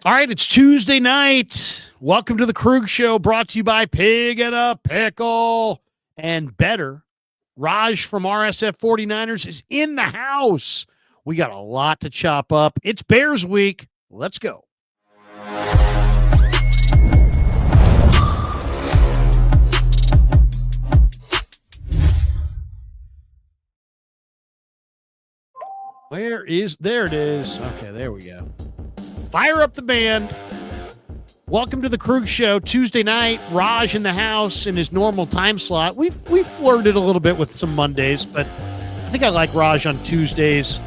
All right, it's Tuesday night. Welcome to the Krug Show, brought to you by Pig and a Pickle and Better. Raj from RSF 49ers is in the house. We got a lot to chop up. It's Bears week. Let's go. There it is. Okay, there we go. Fire up the band. Welcome to the Krug Show, Tuesday night. Raj in the house in his normal time slot. We've flirted a little bit with some Mondays, but I think I like Raj on Tuesdays,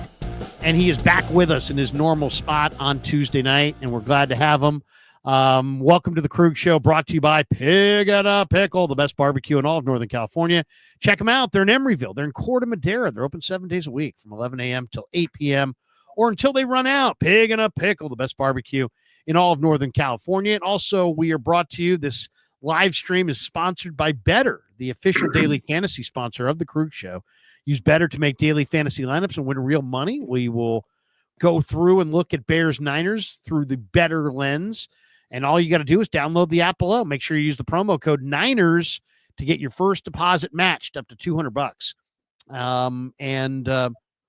and he is back with us in his normal spot on Tuesday night, and we're glad to have him. Welcome to the Krug Show, brought to you by Pig and a Pickle, the best barbecue in all of Northern California. Check them out. They're in Emeryville. They're in Corte Madera. They're open 7 days a week from 11 a.m. till 8 p.m. or until they run out. Pig and a Pickle, the best barbecue in all of Northern California. And also, we are brought to you. This live stream is sponsored by Better, the official daily fantasy sponsor of the Krug Show. Use Better to make daily fantasy lineups and win real money. We will go through and look at Bears Niners through the Better lens. And all you got to do is download the app below. Make sure you use the promo code Niners to get your first deposit matched up to $200.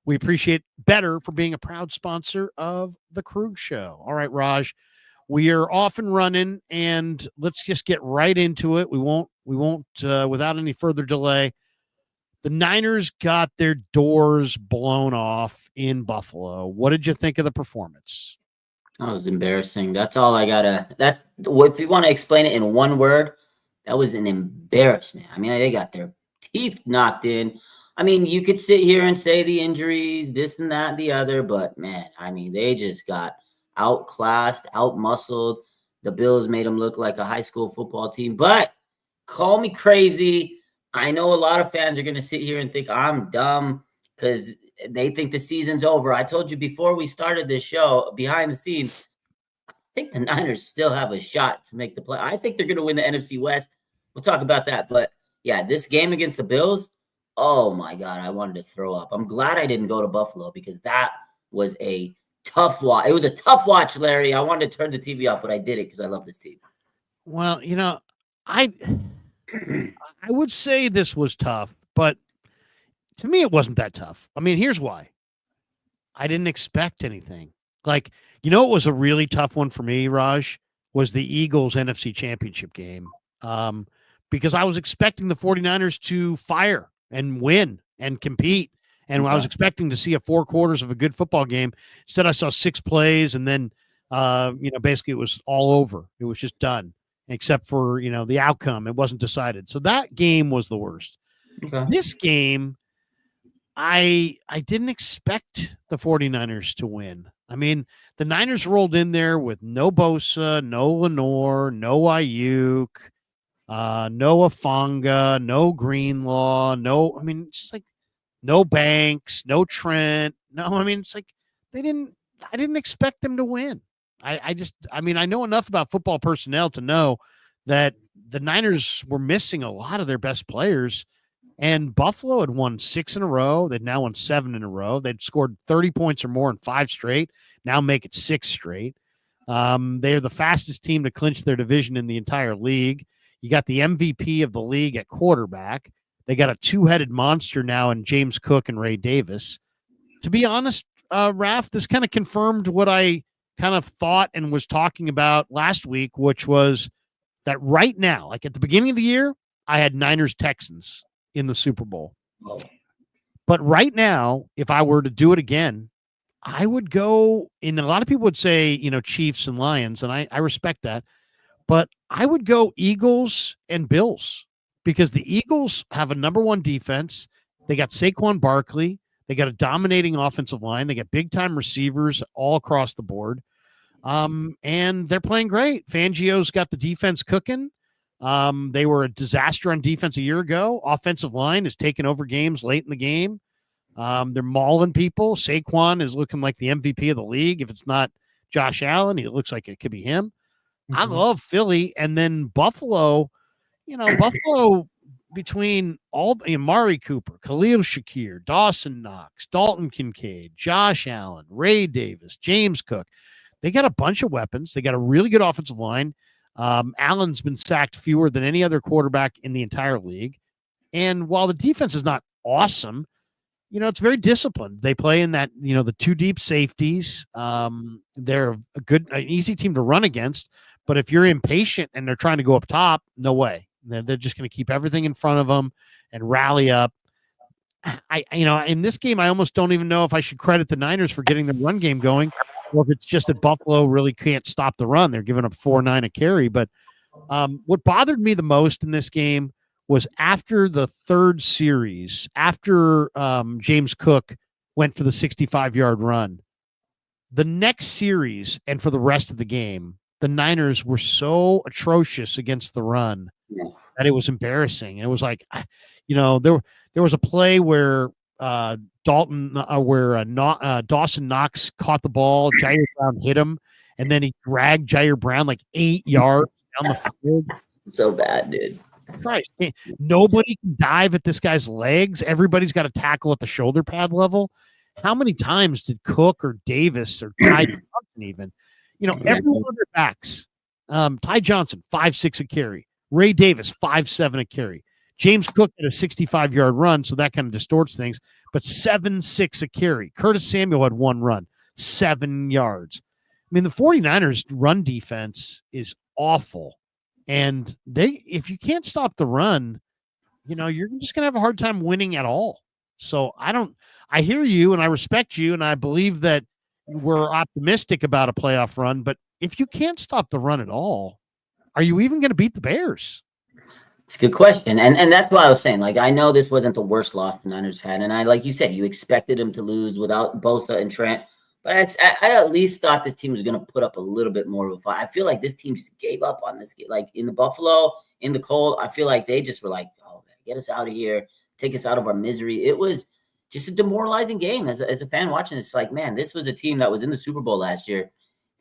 We appreciate Better for being a proud sponsor of the Krug Show. All right, Raj, we are off and running, and let's just get right into it. We won't without any further delay. The Niners got their doors blown off in Buffalo. What did you think of the performance? That was embarrassing. That's all I gotta. That's if you want to explain it in one word, that was an embarrassment. I mean, they got their teeth knocked in. I mean, you could sit here and say the injuries, this and that, and the other, but man, I mean, they just got outclassed, outmuscled. The Bills made them look like a high school football team. But call me crazy. I know a lot of fans are gonna sit here and think I'm dumb because they think the season's over. I told you before we started this show, behind the scenes, I think the Niners still have a shot to make the play. I think they're going to win the NFC West. We'll talk about that. But, yeah, this game against the Bills, oh, my God, I wanted to throw up. I'm glad I didn't go to Buffalo because that was a tough watch. It was a tough watch, Larry. I wanted to turn the TV off, but I did it because I love this team. Well, I would say this was tough, but to me, it wasn't that tough. I mean, here's why. I didn't expect anything. Like, it was a really tough one for me, Raj, was the Eagles NFC Championship game. Because I was expecting the 49ers to fire and win and compete. And I was expecting to see 4 quarters of a good football game. Instead, I saw 6 plays, and then, basically it was all over. It was just done, except for, the outcome. It wasn't decided. So that game was the worst. Okay. This game, I didn't expect the 49ers to win. I mean, the Niners rolled in there with no Bosa, no Lenore, no Ayuk, no Afonga, no Greenlaw, just like no Banks, no Trent. No, I mean, it's like I didn't expect them to win. I know enough about football personnel to know that the Niners were missing a lot of their best players. And Buffalo had won 6 in a row. They'd now won 7 in a row. They'd scored 30 points or more in 5 straight. Now make it 6 straight. They are the fastest team to clinch their division in the entire league. You got the MVP of the league at quarterback. They got a 2-headed monster now in James Cook and Ray Davis. To be honest, Raph, this kind of confirmed what I kind of thought and was talking about last week, which was that right now, like at the beginning of the year, I had Niners-Texans in the Super Bowl. Oh. But right now, if I were to do it again, I would go in. A lot of people would say, Chiefs and Lions, and I respect that. But I would go Eagles and Bills because the Eagles have a number 1 defense. They got Saquon Barkley. They got a dominating offensive line. They got big-time receivers all across the board. And they're playing great. Fangio's got the defense cooking. They were a disaster on defense a year ago. Offensive line has taken over games late in the game. They're mauling people. Saquon is looking like the MVP of the league. If it's not Josh Allen, it looks like it could be him. Mm-hmm. I love Philly. And then Buffalo, Buffalo between all Amari Cooper, Khalil Shakir, Dawson Knox, Dalton Kincaid, Josh Allen, Ray Davis, James Cook. They got a bunch of weapons. They got a really good offensive line. Allen's been sacked fewer than any other quarterback in the entire league. And while the defense is not awesome, it's very disciplined. They play in that, the two deep safeties. They're an easy team to run against. But if you're impatient and they're trying to go up top, no way. They're just going to keep everything in front of them and rally up. In this game, I almost don't even know if I should credit the Niners for getting the run game going, or if it's just that Buffalo really can't stop the run. They're giving up 4.9 a carry. But what bothered me the most in this game was after the third series, after James Cook went for the 65-yard run, the next series and for the rest of the game, the Niners were so atrocious against the run that it was embarrassing. And it was like, there was a play where Dawson Knox caught the ball, Jair Brown hit him, and then he dragged Jair Brown like 8 yards down the field. So bad, dude. Christ, nobody can dive at this guy's legs. Everybody's got to tackle at the shoulder pad level. How many times did Cook or Davis or Ty Johnson even, every one of their backs, Ty Johnson, 5.6 a carry, Ray Davis, 5.7 a carry, James Cook had a 65-yard run, so that kind of distorts things, but 7.6 a carry. Curtis Samuel had one run, 7 yards. I mean, the 49ers run defense is awful. And if you can't stop the run, you're just going to have a hard time winning at all. So I hear you and I respect you and I believe that we're optimistic about a playoff run, but if you can't stop the run at all, are you even going to beat the Bears? It's a good question. And that's what I was saying. Like, I know this wasn't the worst loss the Niners had. And like you said, you expected them to lose without Bosa and Trent. But I at least thought this team was going to put up a little bit more of a fight. I feel like this team just gave up on this. Like in the Buffalo, in the cold, I feel like they just were like, oh, man, get us out of here. Take us out of our misery. It was just a demoralizing game. As a fan watching, it's like, man, this was a team that was in the Super Bowl last year.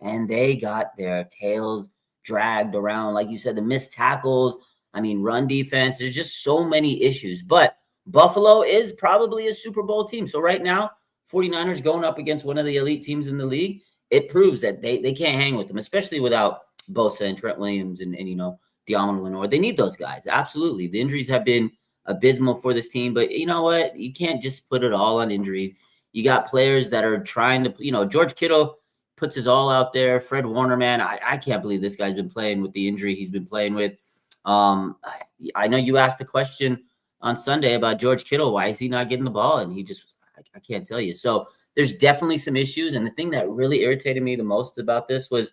And they got their tails dragged around. Like you said, the missed tackles. I mean, run defense. There's just so many issues. But Buffalo is probably a Super Bowl team. So right now, 49ers going up against one of the elite teams in the league, it proves that they can't hang with them, especially without Bosa and Trent Williams and Deommodore Lenoir. They need those guys. Absolutely. The injuries have been abysmal for this team, but you know what? You can't just put it all on injuries. You got players that are trying to, George Kittle puts his all out there. Fred Warner, man, I can't believe this guy's been playing with the injury he's been playing with. I know you asked the question on Sunday about George Kittle. Why is he not getting the ball? And he just, I can't tell you. So there's definitely some issues. And the thing that really irritated me the most about this was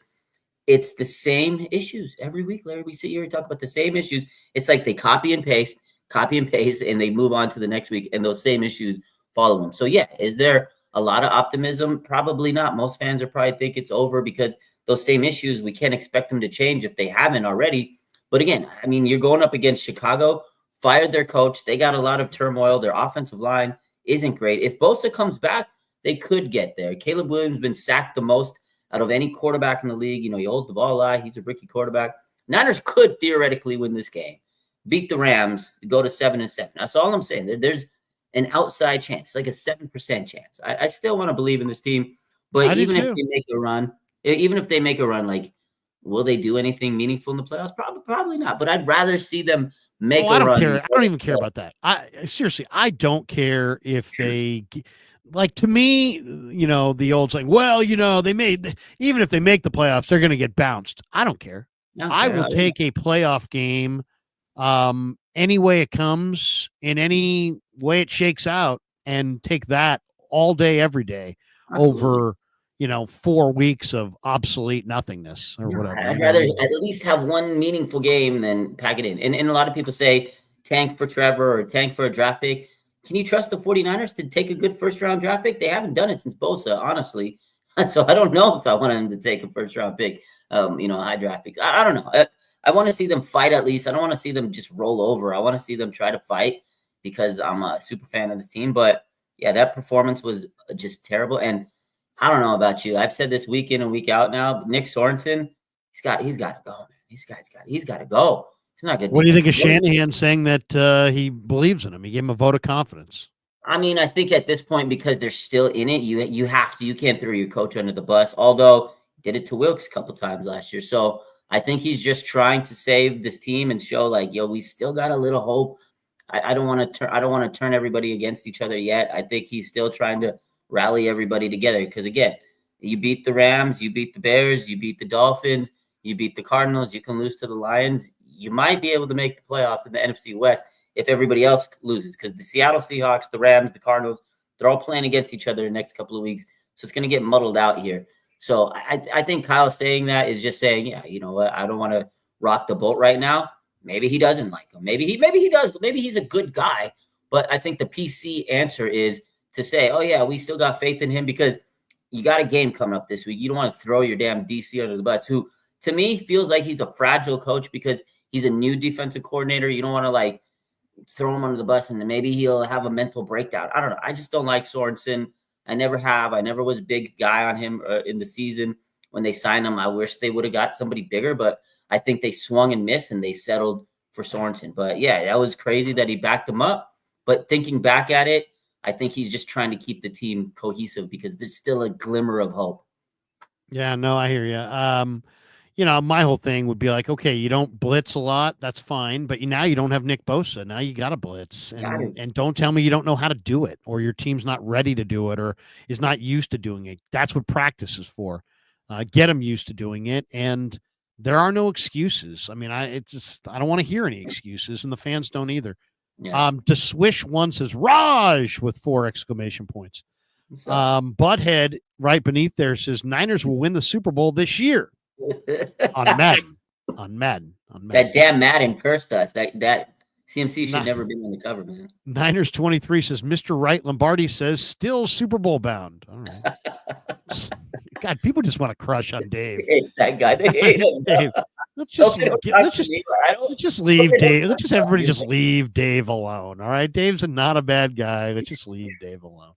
it's the same issues every week, Larry. We sit here and talk about the same issues. It's like they copy and paste, and they move on to the next week. And those same issues follow them. So yeah, is there a lot of optimism? Probably not. Most fans are probably think it's over because those same issues, we can't expect them to change if they haven't already. But again, I mean, you're going up against Chicago, fired their coach. They got a lot of turmoil. Their offensive line isn't great. If Bosa comes back, they could get there. Caleb Williams been sacked the most out of any quarterback in the league. He holds the ball a lot. He's a rookie quarterback. Niners could theoretically win this game, beat the Rams, go to 7-7. That's all I'm saying. There's an outside chance, like a 7% chance. I still want to believe in this team, but even if they make a run, like, will they do anything meaningful in the playoffs? Probably not. But I'd rather see them make a run. I don't care. I don't even care about that. I don't care if they, like, to me, the old saying, well, even if they make the playoffs, they're going to get bounced. I don't care. I will take a playoff game any way it comes, in any way it shakes out, and take that all day, every day. Absolutely. Over 4 weeks of obsolete nothingness or whatever. I'd rather at least have one meaningful game than pack it in. And a lot of people say tank for Trevor or tank for a draft pick. Can you trust the 49ers to take a good first-round draft pick? They haven't done it since Bosa, honestly. So I don't know if I want them to take a first-round pick, high draft picks. I don't know. I want to see them fight at least. I don't want to see them just roll over. I want to see them try to fight because I'm a super fan of this team. But, yeah, that performance was just terrible. And I don't know about you. I've said this week in and week out now. Nick Sorensen, he's got to go, man. He's got to go. He's not good. What do you think of Shanahan saying that he believes in him? He gave him a vote of confidence. I mean, I think at this point, because they're still in it, you have to. You can't throw your coach under the bus. Although Did it to Wilkes a couple times last year. So I think he's just trying to save this team and show like, yo, we still got a little hope. I don't want to turn everybody against each other yet. I think he's still trying to rally everybody together because again, you beat the Rams, you beat the Bears, you beat the Dolphins, you beat the Cardinals, you can lose to the Lions. You might be able to make the playoffs in the NFC West if everybody else loses because the Seattle Seahawks, the Rams, the Cardinals, they're all playing against each other the next couple of weeks. So it's going to get muddled out here. So I think Kyle saying that is just saying, yeah, you know what? I don't want to rock the boat right now. Maybe he doesn't like him. Maybe he does. Maybe he's a good guy. But I think the PC answer is to say, oh, yeah, we still got faith in him because you got a game coming up this week. You don't want to throw your damn DC under the bus, who to me feels like he's a fragile coach because he's a new defensive coordinator. You don't want to like throw him under the bus and then maybe he'll have a mental breakdown. I don't know. I just don't like Sorensen. I never have. I never was a big guy on him in the season when they signed him. I wish they would have got somebody bigger, but I think they swung and missed and they settled for Sorensen. But yeah, that was crazy that he backed him up. But thinking back at it, I think he's just trying to keep the team cohesive because there's still a glimmer of hope. Yeah, no, I hear you. You know, my whole thing would be like, okay, you don't blitz a lot, that's fine, but now you don't have Nick Bosa. Now you got to blitz, and don't tell me you don't know how to do it, or your team's not ready to do it, or is not used to doing it. That's what practice is for. Get them used to doing it, and there are no excuses. I mean, I don't want to hear any excuses, and the fans don't either. Yeah. To swish one says Raj with 4 exclamation points. Butthead right beneath there says Niners will win the Super Bowl this year. on Madden. That damn Madden cursed us. That CMC should never been on the cover, man. Niners 23 says Mr. Wright Lombardi says still Super Bowl bound. All right. God, people just want to crush on Dave. They hate that guy. They hate him. Dave, let's just leave Dave. Let's just everybody just leave Dave alone. All right. Dave's not a bad guy. Let's just leave Dave alone.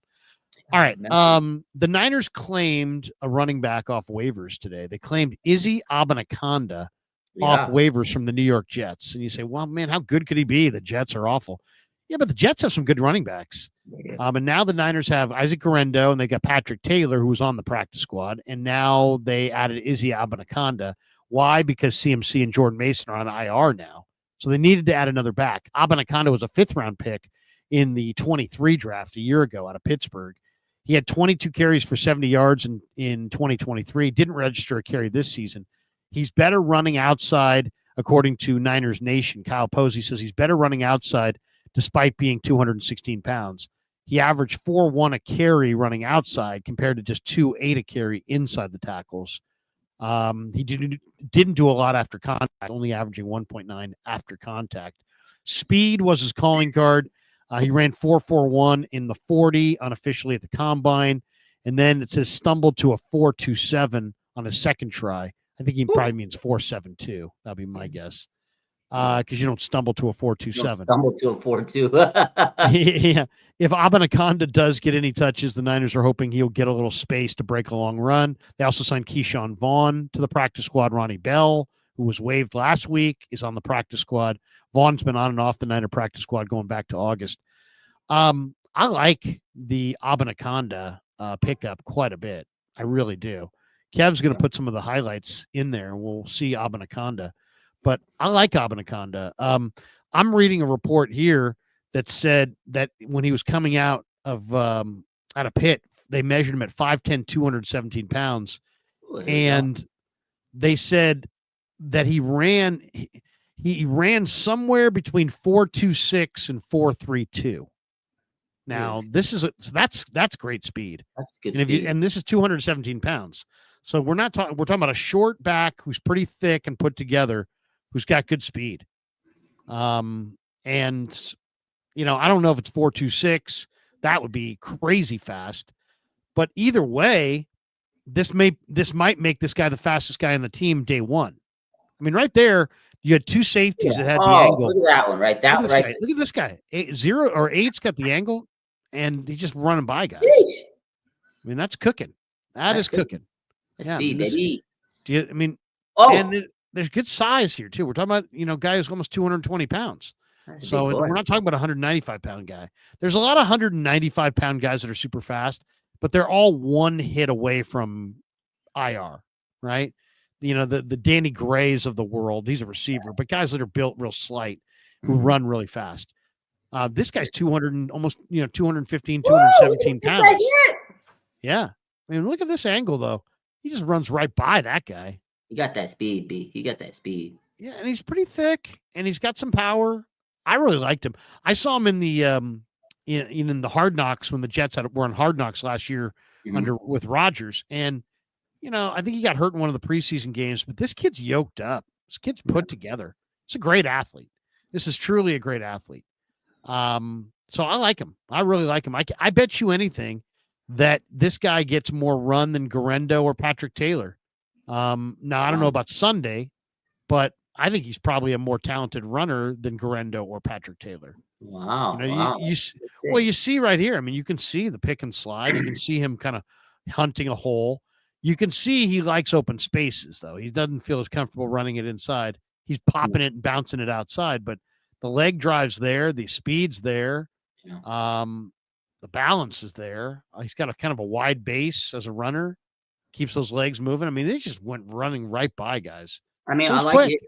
All right. The Niners claimed a running back off waivers today. They claimed Izzy Abanikanda off waivers from the New York Jets. And you say, well, man, how good could he be? The Jets are awful. Yeah, but the Jets have some good running backs. And now the Niners have Isaac Guerrero, and they got Patrick Taylor, who was on the practice squad. And now they added Izzy Abanikanda. Why? Because CMC and Jordan Mason are on IR now. So they needed to add another back. Abanikanda was a 5th-round pick in the 23 draft a year ago out of Pittsburgh. He had 22 carries for 70 yards in 2023. Didn't register a carry this season. He's better running outside, according to Niners Nation. Kyle Posey says he's better running outside despite being 216 pounds. He averaged 4.1 a carry running outside compared to just 2.8 a carry inside the tackles. He didn't do a lot after contact, only averaging 1.9 after contact. Speed was his calling card. He ran 4.41 in the 40 unofficially at the combine. And then it says stumbled to a 4.27 on his second try. I think he probably means 4.72. That'd be my guess. Because you don't stumble to a 4.27. Stumble to a 4.2. Yeah. If Abanikanda does get any touches, the Niners are hoping he'll get a little space to break a long run. They also signed Keyshawn Vaughn to the practice squad. Ronnie Bell, who was waived last week, is on the practice squad. Vaughn's been on and off the Niner practice squad going back to August. I like the Abanikanda pickup quite a bit. I really do. Kev's going to put some of the highlights in there. We'll see Abanikanda. But I like Abanikanda. I'm reading a report here that said that when he was coming out of Pitt, they measured him at 5'10", 217 pounds. And they said that he ran somewhere between 4.26 and 4.32. Now, that's great speed. That's good speed. And this is 217 pounds. So we're talking about a short back who's pretty thick and put together, who's got good speed. And you know, I don't know if it's 4.26. That would be crazy fast. But either way, this might make this guy the fastest guy on the team day one. I mean, right there, you had 2 safeties that had the angle. Look at that one, right? Look at this guy. 8's got the angle, and he's just running by guys. Yeesh. I mean, that's cooking. That's cooking. That's speed, baby. And there's good size here too. We're talking about, you know, guy who's almost 220 pounds. So we're not talking about a 195-pound guy. There's a lot of 195-pound guys that are super fast, but they're all one hit away from IR, right? The Danny Grays of the world. He's a receiver, but guys that are built real slight who run really fast. This guy's 200 and almost 215, Woo! 217 Look at that pounds. hit! Yeah. I mean, look at this angle though. He just runs right by that guy. He got that speed, B. He got that speed. Yeah, and he's pretty thick and he's got some power. I really liked him. I saw him in the in the Hard Knocks when the Jets were on Hard Knocks last year with Rodgers. And I think he got hurt in one of the preseason games, but this kid's yoked up. This kid's put together. It's a great athlete. This is truly a great athlete. So I like him. I really like him. I bet you anything that this guy gets more run than Garendo or Patrick Taylor. Now I don't know about Sunday, but I think he's probably a more talented runner than Garendo or Patrick Taylor. Wow. You see right here. I mean, you can see the pick and slide. You can see him kind of hunting a hole. You can see he likes open spaces, though. He doesn't feel as comfortable running it inside. He's popping it and bouncing it outside, but the leg drive's there. The speed's there. Yeah. The balance is there. He's got a kind of a wide base as a runner. Keeps those legs moving. I mean, they just went running right by guys. I mean, I like it.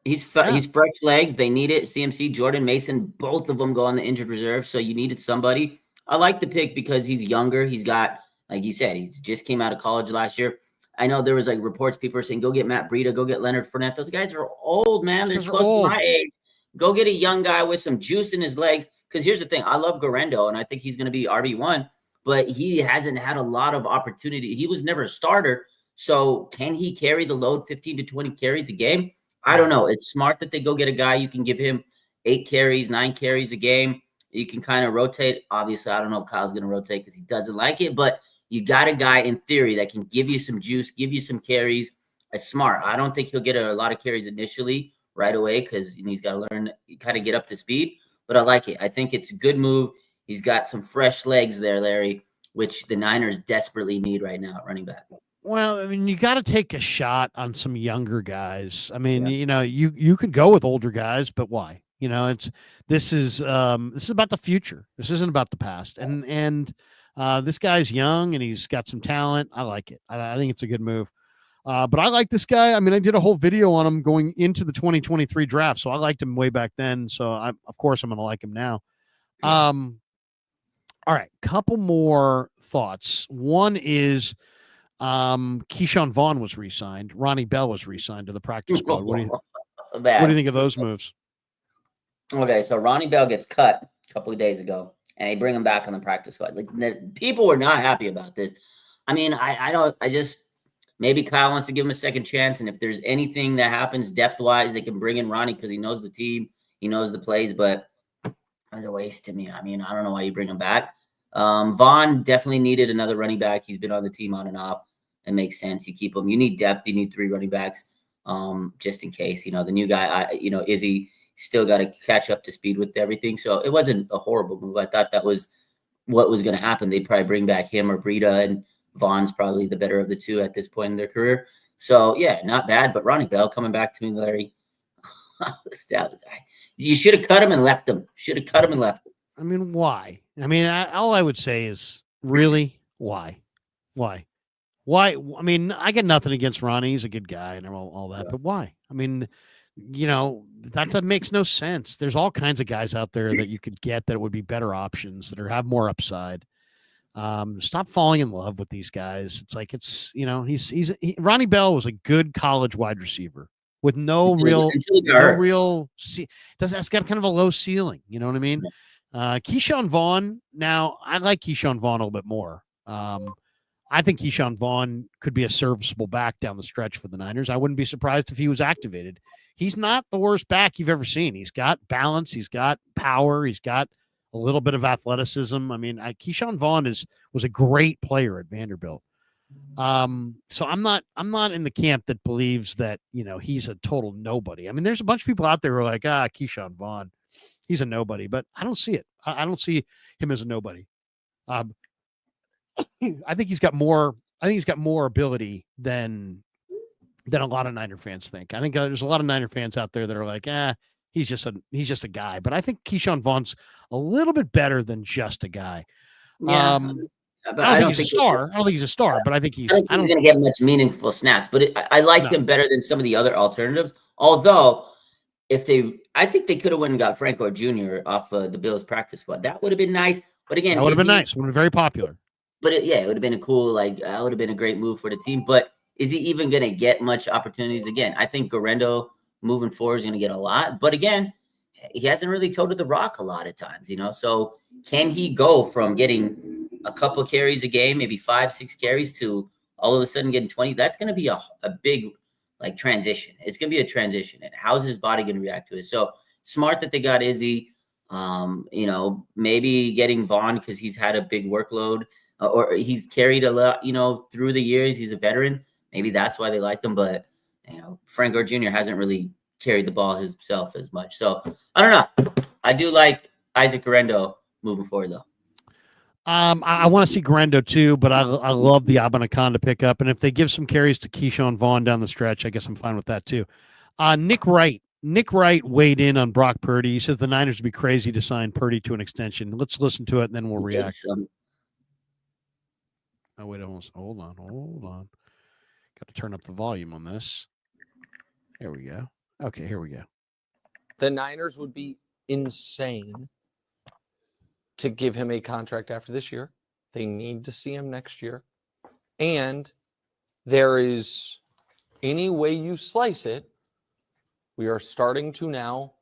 He's fresh legs. They need it. CMC, Jordan Mason, both of them go on the injured reserve. So you needed somebody. I like the pick because he's younger. He's got, like you said, he just came out of college last year. I know there was like reports, people are saying, go get Matt Breida, go get Leonard Fournette. Those guys are old, man. They're close to my age. Go get a young guy with some juice in his legs. Because here's the thing. I love Garendo, and I think he's going to be RB1, but he hasn't had a lot of opportunity. He was never a starter. So can he carry the load 15 to 20 carries a game? I don't know. It's smart that they go get a guy. You can give him 8 carries, 9 carries a game. You can kind of rotate. Obviously, I don't know if Kyle's going to rotate because he doesn't like it, but you got a guy in theory that can give you some juice, give you some carries. It's smart. I don't think he'll get a lot of carries initially right away because he's got to learn, kind of get up to speed, but I like it. I think it's a good move. He's got some fresh legs there, Larry, which the Niners desperately need right now at running back. Well, I mean, you got to take a shot on some younger guys. I mean, you could go with older guys, but why? This is about the future. This isn't about the past. And this guy's young and he's got some talent. I like it. I think it's a good move. But I like this guy. I mean, I did a whole video on him going into the 2023 draft, so I liked him way back then. So of course I'm going to like him now. All right, couple more thoughts. One is Keyshawn Vaughn was re-signed. Ronnie Bell was re-signed to the practice squad. What do you think of those moves? Okay, so Ronnie Bell gets cut a couple of days ago, and they bring him back on the practice squad. Like, people were not happy about this. I mean, maybe Kyle wants to give him a second chance, and if there's anything that happens depth-wise, they can bring in Ronnie because he knows the team, he knows the plays, but that's a waste to me. I mean, I don't know why you bring him back. Vaughn definitely needed another running back. He's been on the team on and off. It makes sense. You keep him. You need depth. You need 3 running backs just in case. The new guy, Izzy still got to catch up to speed with everything. So it wasn't a horrible move. I thought that was what was going to happen. They'd probably bring back him or Breida, and Vaughn's probably the better of the two at this point in their career. So, yeah, not bad. But Ronnie Bell coming back to me, Larry. You should have cut him and left him. I mean, why? I mean, all I would say is, really, why? Why? I mean, I got nothing against Ronnie. He's a good guy and all that. But why? I mean, that makes no sense. There's all kinds of guys out there that you could get that would be better options that have more upside. Stop falling in love with these guys. It's like Ronnie Bell was a good college wide receiver with that's got kind of a low ceiling. You know what I mean? Keyshawn Vaughn. Now I like Keyshawn Vaughn a little bit more. I think Keyshawn Vaughn could be a serviceable back down the stretch for the Niners. I wouldn't be surprised if he was activated. He's not the worst back you've ever seen. He's got balance. He's got power. He's got a little bit of athleticism. I mean, Keyshawn Vaughn was a great player at Vanderbilt. So I'm not in the camp that believes that, he's a total nobody. I mean, there's a bunch of people out there who are like, Keyshawn Vaughn, he's a nobody, but I don't see it. I don't see him as a nobody. I think he's got more ability than a lot of Niner fans think. I think there's a lot of Niner fans out there that are like, he's just a guy. But I think Keyshawn Vaughn's a little bit better than just a guy. Yeah. But I don't think he's a star. I don't think he's a star, but I think he's. I don't think he's going to get much meaningful snaps. But I like him better than some of the other alternatives. Although, I think they could have went and got Franco Jr. off the Bills practice squad. That would have been nice. But again, that would have been nice. Would have been very popular. But it would have been a cool, that would have been a great move for the team. But is he even going to get much opportunities again? I think Garendo moving forward is going to get a lot. But again, he hasn't really toted the rock a lot of times, So can he go from getting a couple carries a game, maybe 5-6 carries, to all of a sudden getting 20? That's going to be a big transition. It's going to be a transition. And how's his body going to react to it? So smart that they got Izzy. Maybe getting Vaughn because he's had a big workload. Or he's carried a lot, through the years. He's a veteran. Maybe that's why they like him. But, Franco Jr. hasn't really carried the ball himself as much. So, I don't know. I do like Isaac Garendo moving forward, though. I want to see Garendo, too, but I love the Abanikanda pickup. And if they give some carries to Keyshawn Vaughn down the stretch, I guess I'm fine with that, too. Nick Wright weighed in on Brock Purdy. He says the Niners would be crazy to sign Purdy to an extension. Let's listen to it, and then we'll react. Oh, wait, hold on. Got to turn up the volume on this. There we go. Okay, here we go. The Niners would be insane to give him a contract after this year. They need to see him next year. And there is, any way you slice it, we are starting to now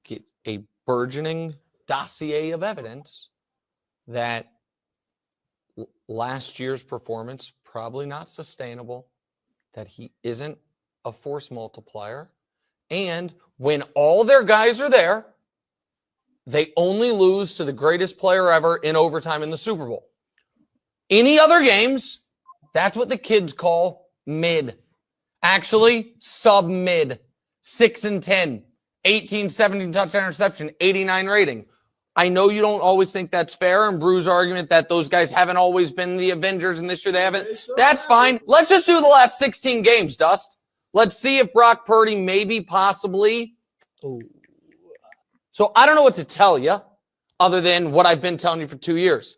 get a burgeoning dossier of evidence that last year's performance probably not sustainable, that he isn't a force multiplier, and when all their guys are there, they only lose to the greatest player ever in overtime in the Super Bowl. Any other games, that's what the kids call mid. Actually, sub-mid. 6-10, 18-17 touchdown interception, 89 rating. I know you don't always think that's fair, and Brew's argument that those guys haven't always been the Avengers and this year they haven't. That's fine. Let's just do the last 16 games, Dust. Let's see if Brock Purdy maybe possibly. Ooh. So I don't know what to tell you other than what I've been telling you for 2 years.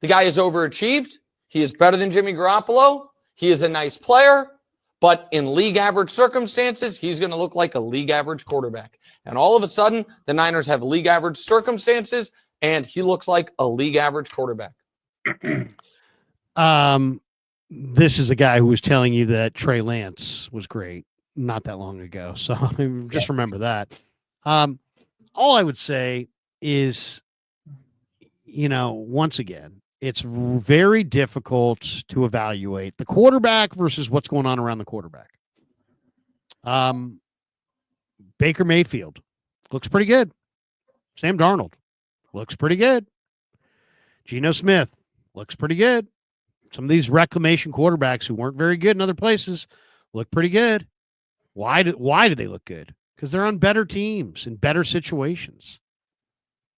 The guy is overachieved. He is better than Jimmy Garoppolo. He is a nice player. But in league average circumstances, he's going to look like a league average quarterback. And all of a sudden, the Niners have league average circumstances, and he looks like a league average quarterback. This is a guy who was telling you that Trey Lance was great not that long ago. So just remember that. All I would say is, once again, it's very difficult to evaluate the quarterback versus what's going on around the quarterback. Baker Mayfield looks pretty good. Sam Darnold looks pretty good. Geno Smith looks pretty good. Some of these reclamation quarterbacks who weren't very good in other places look pretty good. Why do they look good? Because they're on better teams in better situations.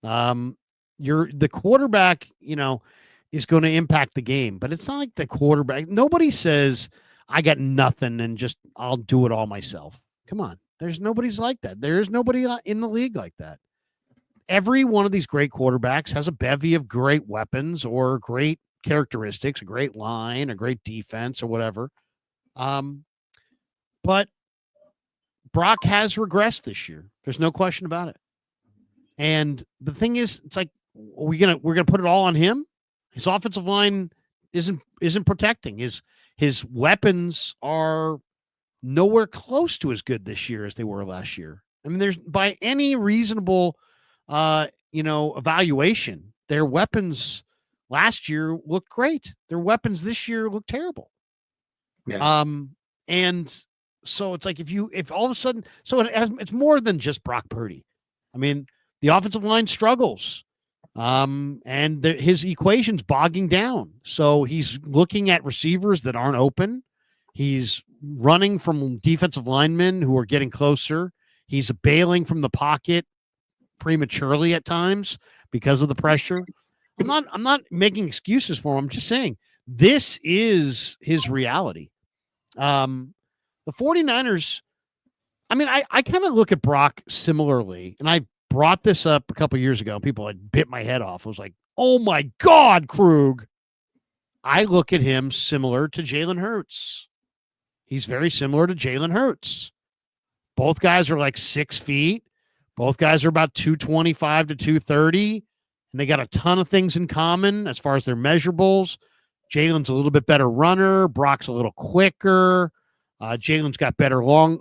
The quarterback, is going to impact the game, but it's not like the quarterback. Nobody says, I got nothing and just I'll do it all myself. Come on. There's nobody's like that. There's nobody in the league like that. Every one of these great quarterbacks has a bevy of great weapons or great characteristics, a great line, a great defense or whatever. But Brock has regressed this year. There's no question about it. And the thing is, it's like, we're gonna put it all on him. His offensive line isn't protecting. His weapons are nowhere close to as good this year as they were last year. I mean, there's, by any reasonable evaluation, their weapons last year looked great. Their weapons this year look terrible. Yeah. And so it's like if all of a sudden, so it's more than just Brock Purdy. I mean, the offensive line struggles. And his equation's bogging down. So he's looking at receivers that aren't open. He's running from defensive linemen who are getting closer. He's bailing from the pocket prematurely at times because of the pressure. I'm not making excuses for him. I'm just saying this is his reality. The 49ers, I mean, I kind of look at Brock similarly, and I brought this up a couple years ago. People had bit my head off. I was like, oh my God, Krug. I look at him similar to Jalen Hurts. He's very similar to Jalen Hurts. Both guys are like 6 feet. Both guys are about 225 to 230, and they got a ton of things in common as far as their measurables. Jalen's a little bit better runner. Brock's a little quicker. Jalen's got better long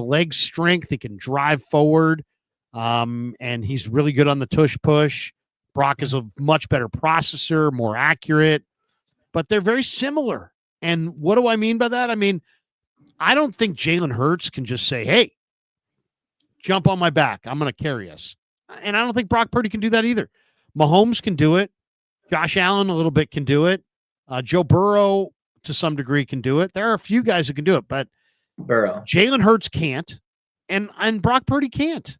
leg strength. He can drive forward, and he's really good on the tush push. Brock is a much better processor, more accurate, but they're very similar. And what do I mean by that? I mean, I don't think Jalen Hurts can just say, hey, jump on my back. I'm going to carry us. And I don't think Brock Purdy can do that either. Mahomes can do it. Josh Allen a little bit can do it. Joe Burrow to some degree can do it. There are a few guys who can do it, but Burrow. Jalen Hurts can't, and Brock Purdy can't.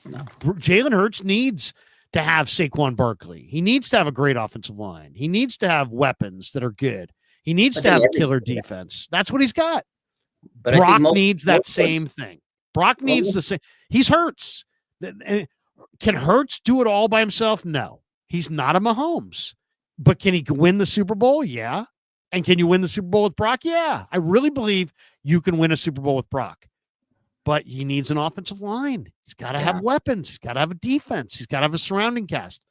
No. Jalen Hurts needs to have Saquon Barkley. He needs to have a great offensive line. He needs to have weapons that are good. He needs to have a killer defense. That's what he's got. But Brock needs that same thing. Brock needs the same. He's Hurts. Can Hurts do it all by himself? No. He's not a Mahomes. But can he win the Super Bowl? Yeah. And can you win the Super Bowl with Brock? Yeah. I really believe you can win a Super Bowl with Brock. But he needs an offensive line. He's got to have weapons. He's got to have a defense. He's got to have a surrounding cast.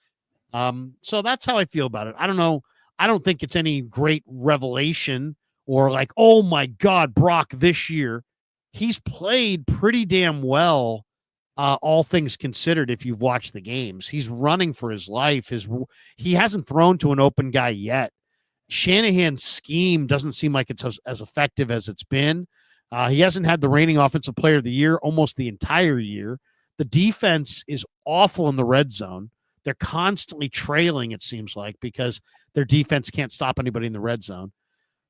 So that's how I feel about it. I don't know. I don't think it's any great revelation or like, oh my God, Brock this year. He's played pretty damn well, all things considered, if you've watched the games. He's running for his life. He hasn't thrown to an open guy yet. Shanahan's scheme doesn't seem like it's as effective as it's been. He hasn't had the reigning offensive player of the year almost the entire year. The defense is awful in the red zone. They're constantly trailing, it seems like, because their defense can't stop anybody in the red zone.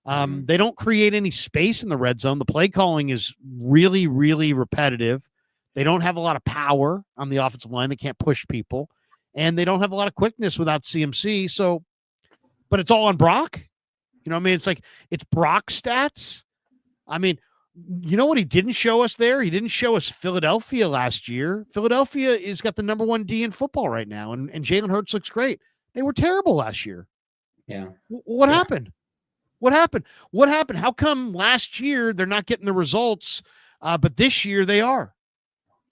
They don't create any space in the red zone. The play calling is really, really repetitive. They don't have a lot of power on the offensive line. They can't push people. And they don't have a lot of quickness without CMC. So, but it's all on Brock. You know what I mean? It's Brock stats. I mean, you know what he didn't show us there? He didn't show us Philadelphia last year. Philadelphia has got the number 1 D in football right now, and Jalen Hurts looks great. They were terrible last year. Yeah. What happened? What happened? What happened? How come last year they're not getting the results, but this year they are?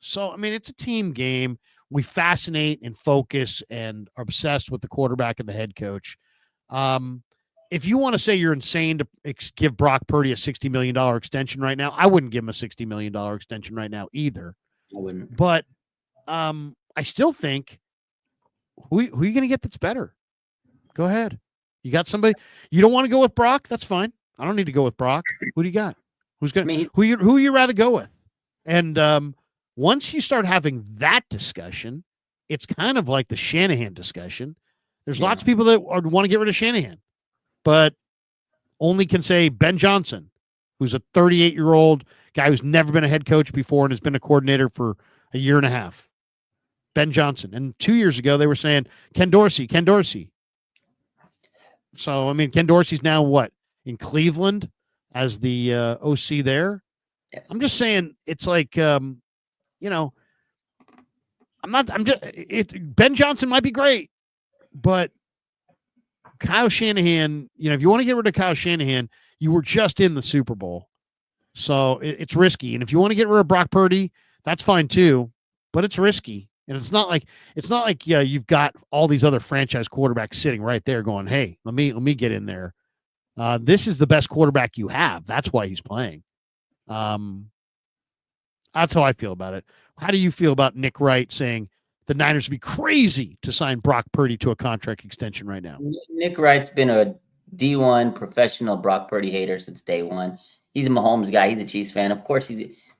So, I mean, it's a team game. We fascinate and focus and are obsessed with the quarterback and the head coach. If you want to say you're insane to give Brock Purdy a $60 million extension right now, I wouldn't give him a $60 million extension right now either. I wouldn't. But I still think, who are you going to get that's better? Go ahead. You got somebody? You don't want to go with Brock? That's fine. I don't need to go with Brock. Who do you got? Who's going? Who you rather go with? And once you start having that discussion, it's kind of like the Shanahan discussion. There's lots of people that want to get rid of Shanahan, but only can say Ben Johnson, who's a 38-year-old guy who's never been a head coach before and has been a coordinator for a year and a half. Ben Johnson. And 2 years ago, they were saying Ken Dorsey. So, I mean, Ken Dorsey's now what? In Cleveland as the OC there? Yeah. I'm just saying it's like, Ben Johnson might be great, but Kyle Shanahan, if you want to get rid of Kyle Shanahan, you were just in the Super Bowl. So it's risky. And if you want to get rid of Brock Purdy, that's fine too, but it's risky. And it's not like you've got all these other franchise quarterbacks sitting right there going, hey, let me get in there. This is the best quarterback you have. That's why he's playing. That's how I feel about it. How do you feel about Nick Wright saying the Niners would be crazy to sign Brock Purdy to a contract extension right now? Nick Wright's been a D1 professional Brock Purdy hater since day one. He's a Mahomes guy. He's a Chiefs fan. Of course,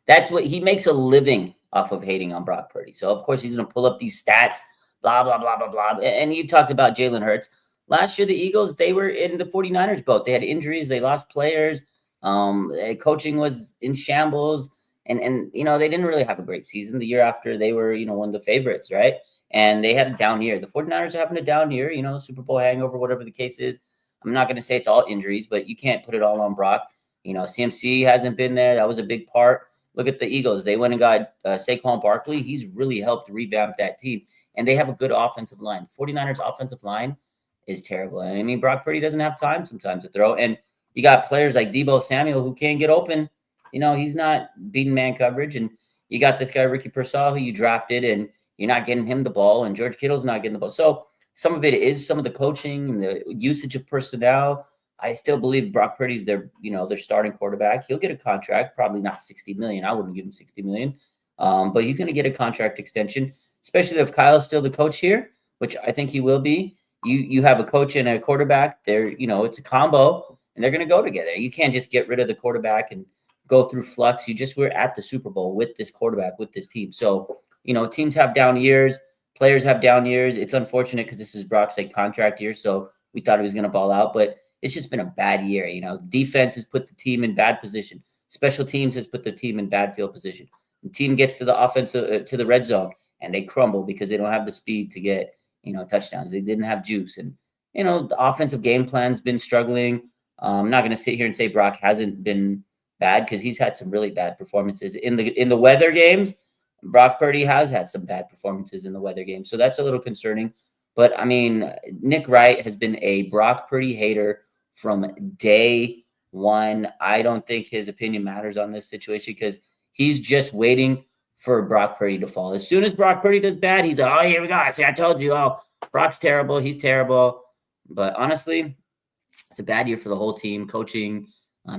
that's what he makes a living off of hating on Brock Purdy. So, of course, he's going to pull up these stats, blah, blah, blah, blah, blah. And you talked about Jalen Hurts. Last year, the Eagles, they were in the 49ers boat. They had injuries. They lost players. Coaching was in shambles. And they didn't really have a great season. The year after, they were, one of the favorites, right? And they had a down year. The 49ers are having a down year, Super Bowl hangover, whatever the case is. I'm not going to say it's all injuries, but you can't put it all on Brock. CMC hasn't been there. That was a big part. Look at the Eagles. They went and got Saquon Barkley. He's really helped revamp that team. And they have a good offensive line. 49ers offensive line is terrible. I mean, Brock Purdy doesn't have time sometimes to throw, and you got players like Deebo Samuel who can't get open. He's not beating man coverage, and you got this guy Ricky Pearsall who you drafted, and you're not getting him the ball, and George Kittle's not getting the ball. So some of it is some of the coaching and the usage of personnel. I still believe Brock Purdy's their starting quarterback. He'll get a contract, probably not $60 million. I wouldn't give him $60 million, but he's going to get a contract extension, especially if Kyle's still the coach here, which I think he will be. You have a coach and a quarterback. It's a combo, and they're going to go together. You can't just get rid of the quarterback and go through flux. We're at the Super Bowl with this quarterback, with this team. So, teams have down years, players have down years. It's unfortunate because this is Brock's contract year, so we thought he was going to ball out, but it's just been a bad year. Defense has put the team in bad position. Special teams has put the team in bad field position. The team gets to the offensive to the red zone, and they crumble because they don't have the speed to get touchdowns. They didn't have juice, and the offensive game plan's been struggling. I'm not going to sit here and say Brock hasn't been bad because he's had some really bad performances in the weather games. Brock Purdy has had some bad performances in the weather games, so that's a little concerning. But I mean, Nick Wright has been a Brock Purdy hater from day one. I don't think his opinion matters on this situation because he's just waiting for Brock Purdy to fall. As soon as Brock Purdy does bad, he's like, oh, here we go. I told you, Brock's terrible. He's terrible. But honestly, it's a bad year for the whole team. Coaching,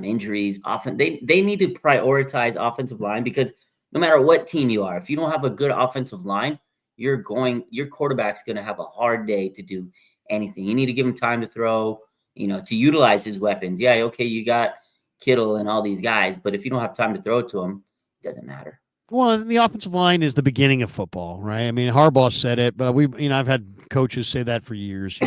injuries, often they need to prioritize offensive line because no matter what team you are, if you don't have a good offensive line, your quarterback's going to have a hard day to do anything. You need to give him time to throw, to utilize his weapons. Yeah, okay, you got Kittle and all these guys, but if you don't have time to throw it to him, it doesn't matter. Well, the offensive line is the beginning of football, right? I mean, Harbaugh said it, but I've had coaches say that for years.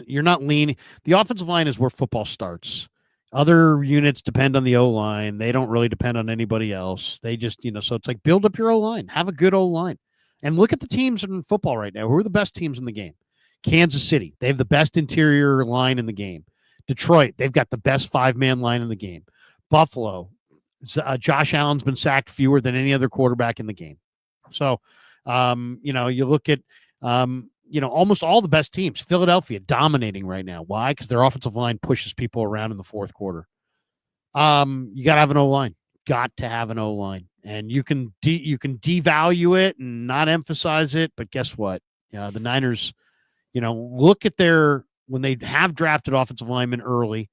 You're not leaning. The offensive line is where football starts. Other units depend on the O-line. They don't really depend on anybody else. They just, so it's like build up your O-line, have a good O-line. And look at the teams in football right now. Who are the best teams in the game? Kansas City, they have the best interior line in the game. Detroit, they've got the best 5-man line in the game. Buffalo, Josh Allen's been sacked fewer than any other quarterback in the game. So, you look at, almost all the best teams. Philadelphia dominating right now. Why? Because their offensive line pushes people around in the fourth quarter. You got to have an O-line. Got to have an O-line. And you can devalue it and not emphasize it. But guess what? The Niners, look at when they have drafted offensive linemen early,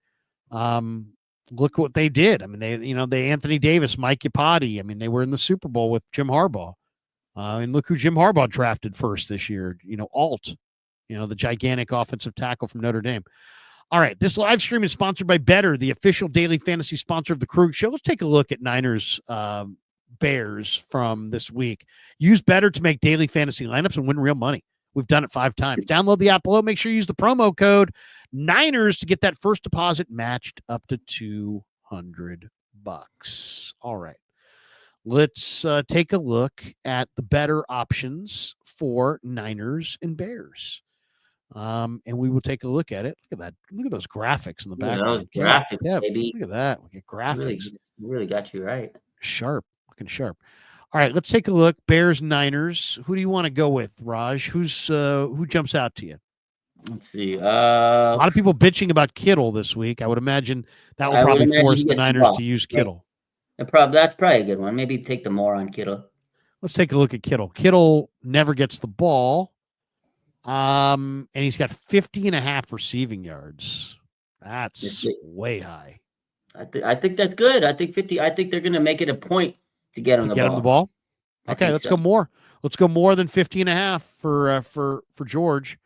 look what they did. I mean, they Anthony Davis, Mike Iupati. I mean, they were in the Super Bowl with Jim Harbaugh. And look who Jim Harbaugh drafted first this year. Alt, the gigantic offensive tackle from Notre Dame. All right, this live stream is sponsored by Better, the official daily fantasy sponsor of the Krug Show. Let's take a look at Niners Bears from this week. Use Better to make daily fantasy lineups and win real money. We've done it 5 times. Download the app below. Make sure you use the promo code Niners to get that first deposit matched up to $200. All right. Let's take a look at the better options for Niners and Bears. And we will take a look at it. Look at that. Look at those graphics in the background. Those graphics, baby. Look at that. Look at graphics. Really got you right. Sharp. Looking sharp. All right, let's take a look. Bears, Niners. Who do you want to go with, Raj? Who jumps out to you? Let's see. A lot of people bitching about Kittle this week. I would imagine that will probably force the Niners to use Kittle. That's probably a good one. Maybe take the more on Kittle. Let's take a look at Kittle. Kittle never gets the ball. And he's got 50.5 receiving yards. That's way high. I think that's good. I think 50. I think they're going to make it a point to get him the ball. Okay, let's go more. Let's go more than 50.5 for George.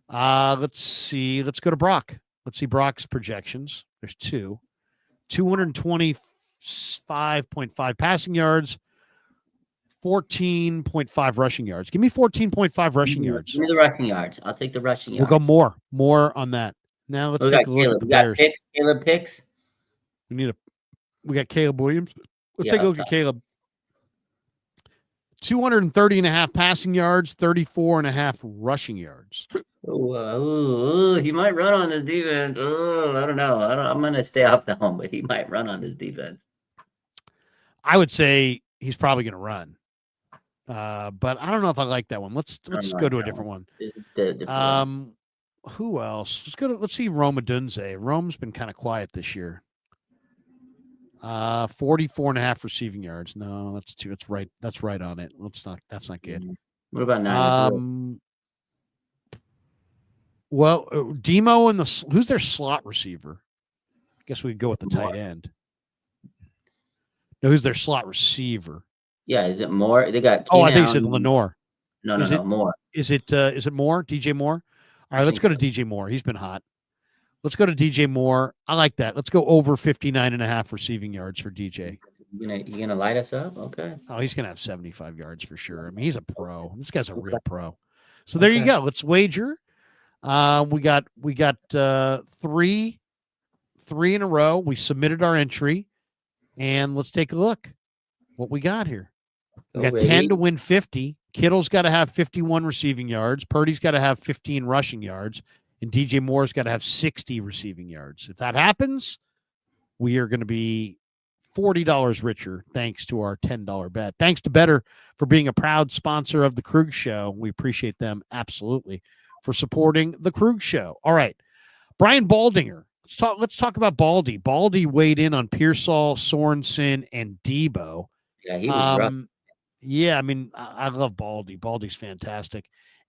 Let's see. Let's go to Brock. Let's see Brock's projections. There's 225.5 passing yards, 14.5 rushing yards. Give me 14.5 rushing yards. Give me the rushing yards. I'll take the rushing yards. We'll go more on that. Now let's take a look at the Bears. Caleb picks. We got Caleb Williams. Let's take a look at Caleb. 230.5 passing yards, 34.5 rushing yards. He might run on this defense. I don't know. I'm going to stay off the home, but he might run on this defense. I would say he's probably going to run. But I don't know if I like that one. Let's go to a different one. who else? Let's see Rome Odunze. Rome's been kind of quiet this year. 44.5 receiving yards. No, that's too. It's right. That's right on it. That's not good. What about Niners? Well, Demo and who's their slot receiver? I guess we could go with the tight end. No, who's their slot receiver? Yeah, is it Moore? They got. I think you said Lenore. No, Moore. Is it Moore? DJ Moore? All right, let's go to DJ Moore. He's been hot. Let's go to DJ Moore. I like that. Let's go over 59.5 receiving yards for DJ. You gonna light us up? Okay. Oh, he's gonna have 75 yards for sure. I mean, he's a pro. This guy's a real pro. So there you go. Let's wager. We got three in a row. We submitted our entry, and let's take a look what we got here. We got 10 to win 50. Kittle's got to have 51 receiving yards. Purdy's got to have 15 rushing yards. And DJ Moore's got to have 60 receiving yards. If that happens, we are going to be $40 richer thanks to our $10 bet. Thanks to Better for being a proud sponsor of the Krug Show. We appreciate them for supporting the Krug Show. All right. Brian Baldinger. Let's talk about Baldy. Baldy weighed in on Pearsall, Sorensen, and Deebo. Yeah, he was rough. Yeah, I mean, I love Baldy. Baldy's fantastic.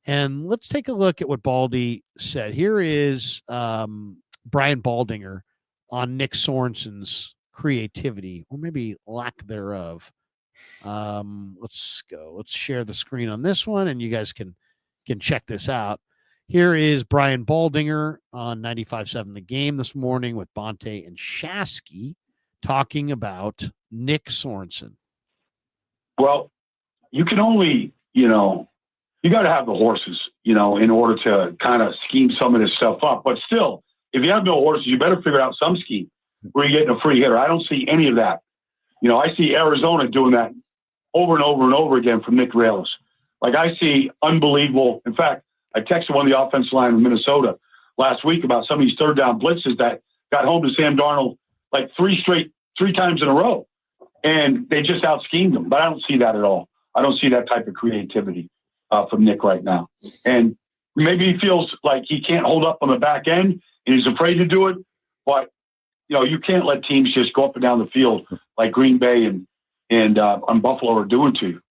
And let's take a look at what Baldy said. Here is Brian Baldinger on Nick Sorensen's creativity, or maybe lack thereof. Let's go. Let's share the screen on this one, and you guys can check this out. Here is Brian Baldinger on 95.7 The Game this morning with Bonte and Shasky talking about Nick Sorensen. Well, you can only, you got to have the horses, in order to kind of scheme some of this stuff up. But still, if you have no horses, you better figure out some scheme where you're getting a free hitter. I don't see any of that. I see Arizona doing that over and over and over again from Nick Rales. Like, I see unbelievable. In fact, I texted one of the offensive line in Minnesota last week about some of these third down blitzes that got home to Sam Darnold like three times in a row. And they just out-schemed him. But I don't see that at all. I don't see that type of creativity from Nick right now. And maybe he feels like he can't hold up on the back end and he's afraid to do it. But, you can't let teams just go up and down the field like Green Bay and Buffalo are doing to you.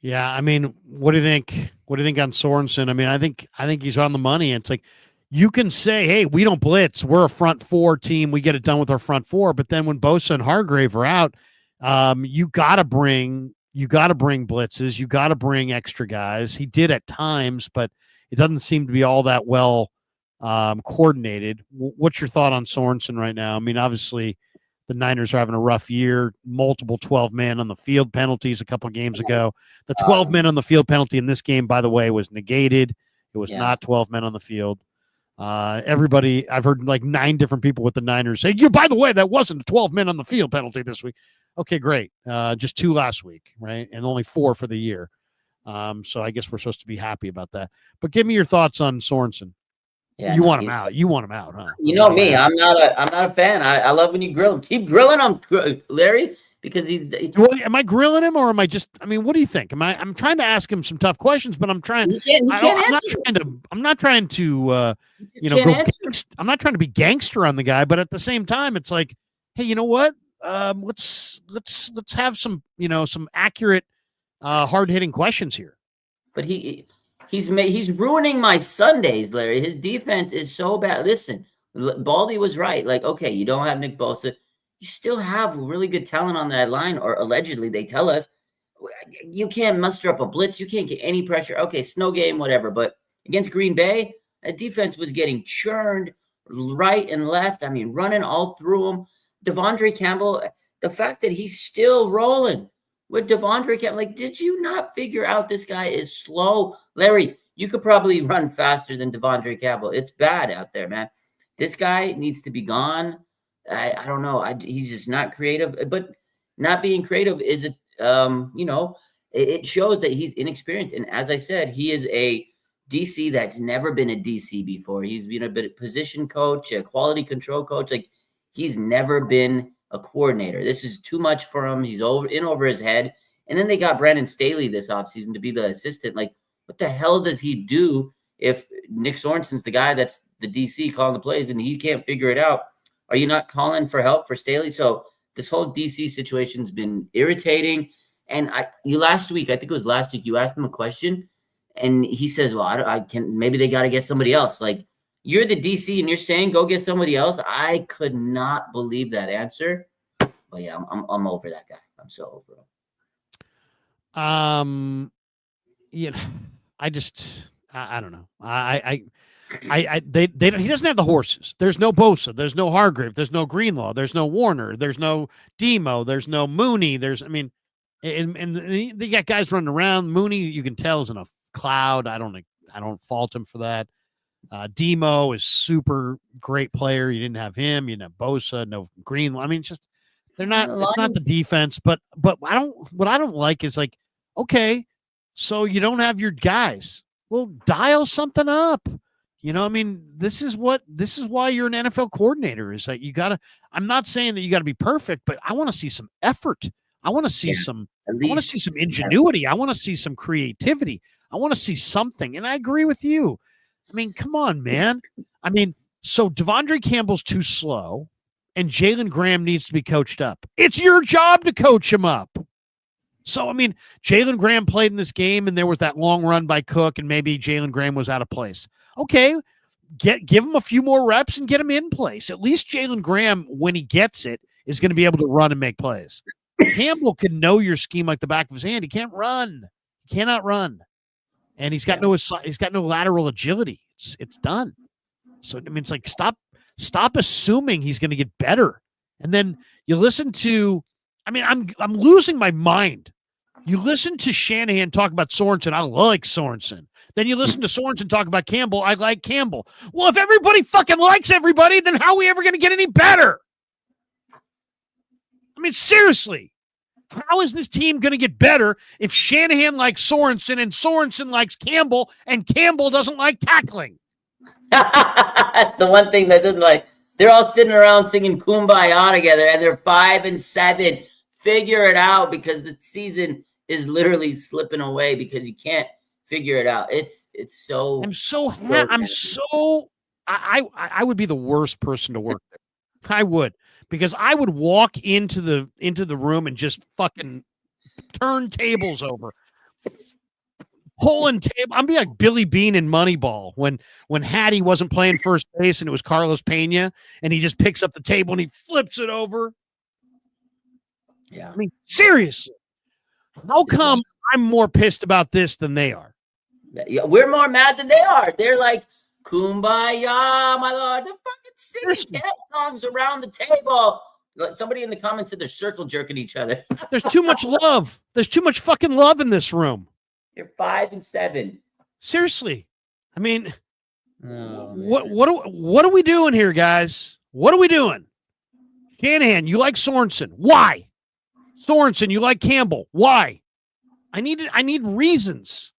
Yeah, I mean, what do you think? What do you think on Sorensen? I mean, I think he's on the money. It's like you can say, "Hey, we don't blitz. We're a front four team. We get it done with our front four." But then when Bosa and Hargrave are out, you got to bring blitzes. You got to bring extra guys. He did at times, but it doesn't seem to be all that well coordinated. What's your thought on Sorensen right now? I mean, obviously, the Niners are having a rough year. Multiple 12-man on the field penalties a couple of games ago. The 12 men on the field penalty in this game, by the way, was negated. It was not 12 men on the field. Everybody, I've heard like 9 different people with the Niners say, by the way, that wasn't a 12 men on the field penalty this week. Okay, great. Just 2 last week, right? And only 4 for the year. So I guess we're supposed to be happy about that. But give me your thoughts on Sorensen. Yeah, you want him out. You want him out, huh? You know me. I'm not a fan. I love when you grill him. Keep grilling him, Larry, because Well, am I grilling him or am I just? I mean, what do you think? I'm trying to ask him some tough questions, but I'm trying. I'm not trying to. I'm not trying to be gangster on the guy, but at the same time, it's like, hey, you know what? Let's have some some accurate, hard hitting questions here. But he's ruining my Sundays, Larry. His defense is so bad. Listen, Baldy was right. Like, okay, you don't have Nick Bosa. You still have really good talent on that line, or allegedly they tell us. You can't muster up a blitz. You can't get any pressure. Okay, snow game, whatever. But against Green Bay, that defense was getting churned right and left. I mean, running all through him. Devondre Campbell, the fact that he's still rolling with Devondre Campbell, like, did you not figure out this guy is slow? Larry, you could probably run faster than Devondre Campbell. It's bad out there, man. This guy needs to be gone. I don't know. He's just not creative. But not being creative is, it shows that he's inexperienced. And as I said, he is a DC that's never been a DC before. He's been a bit of position coach, a quality control coach. Like, he's never been a coordinator. This is too much for him. He's over his head. And then they got Brandon Staley this offseason to be the assistant. Like, what the hell does he do if Nick Sorensen's the guy that's the DC calling the plays and he can't figure it out, are you not calling for help for Staley? So this whole DC situation's been irritating. And last week, I think it was last week, you asked him a question and he says, well, I can, maybe they got to get somebody else. Like, you're the DC and you're saying go get somebody else. I could not believe that answer. But yeah, I'm over that guy. I'm so over him. You know, I don't know. He doesn't have the horses. There's no Bosa. There's no Hargrave. There's no Greenlaw. There's no Warner. There's no Demo. There's no Mooney. And they got guys running around. Mooney, you can tell, is in a cloud. I don't fault him for that. Demo is super great player. You didn't have him. You didn't have Bosa. No Greenlaw. I mean, it's not the defense. But what I don't like is like, okay, so you don't have your guys. Well, dial something up. You know, I mean, this is why you're an NFL coordinator, is that I'm not saying that you got to be perfect, but I want to see some effort. I want to see some ingenuity. I want to see some creativity. I want to see something. And I agree with you. I mean, come on, man. I mean, so Devondre Campbell's too slow and Jalen Graham needs to be coached up. It's your job to coach him up. So, I mean, Jalen Graham played in this game and there was that long run by Cook and maybe Jalen Graham was out of place. Okay, give him a few more reps and get him in place. At least Jalen Graham, when he gets it, is going to be able to run and make plays. Campbell can know your scheme like the back of his hand. He can't run. He cannot run. And he's got no lateral agility. It's done. So, I mean, it's like, stop assuming he's going to get better. And then you listen to, I mean, I'm losing my mind. You listen to Shanahan talk about Sorensen. I like Sorensen. Then you listen to Sorensen talk about Campbell. I like Campbell. Well, if everybody fucking likes everybody, then how are we ever going to get any better? I mean, seriously, how is this team going to get better if Shanahan likes Sorensen and Sorensen likes Campbell and Campbell doesn't like tackling? That's the one thing that doesn't like. They're all sitting around singing Kumbaya together, and they're 5-7. Figure it out, because the season is literally slipping away because you can't figure it out. It's so. I would be the worst person to work there. I would, because I would walk into the room and just fucking turn tables over. Pulling table. I'm be like Billy Bean in Moneyball when Hattie wasn't playing first base and it was Carlos Pena and he just picks up the table and he flips it over. Yeah. I mean, seriously, how come I'm more pissed about this than they are? We're more mad than they are. They're like, Kumbaya, my lord. They're fucking singing cat songs around the table. Like, somebody in the comments said they're circle jerking each other. There's too much love. There's too much fucking love in this room. You're 5-7. Seriously. I mean, what are we doing here, guys? What are we doing? Shanahan, you like Sorensen. Why? Sorensen, you like Campbell. Why? I need reasons.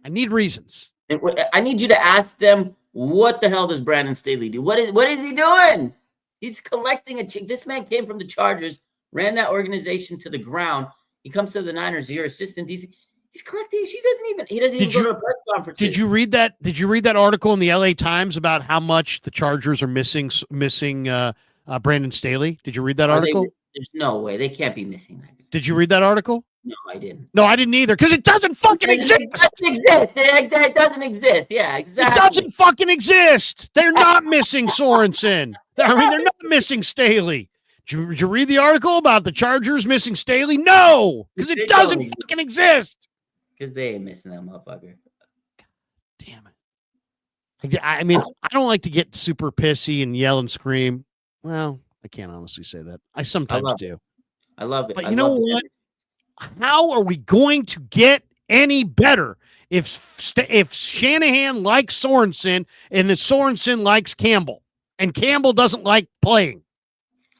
I need reasons. I need you to ask them, what the hell does Brandon Staley do? What is he doing? He's collecting a check. This man came from the Chargers, ran that organization to the ground. He comes to the Niners, your assistant. He's collecting. He doesn't even go to a press conference. Did you read that article in the LA Times about how much the Chargers are missing Brandon Staley? Did you read that article? There's no way. They can't be missing that guy. Did you read that article? No, I didn't. No, I didn't either, because it doesn't fucking exist. It doesn't exist. Yeah, exactly. It doesn't fucking exist. They're not missing Sorensen. I mean, they're not missing Staley. Did you read the article about the Chargers missing Staley? No, because it doesn't fucking exist. Because they ain't missing that motherfucker. God damn it. I mean, I don't like to get super pissy and yell and scream. Well, I can't honestly say that. I sometimes do. I love it. But you know what? How are we going to get any better if Shanahan likes Sorensen and if Sorensen likes Campbell and Campbell doesn't like playing?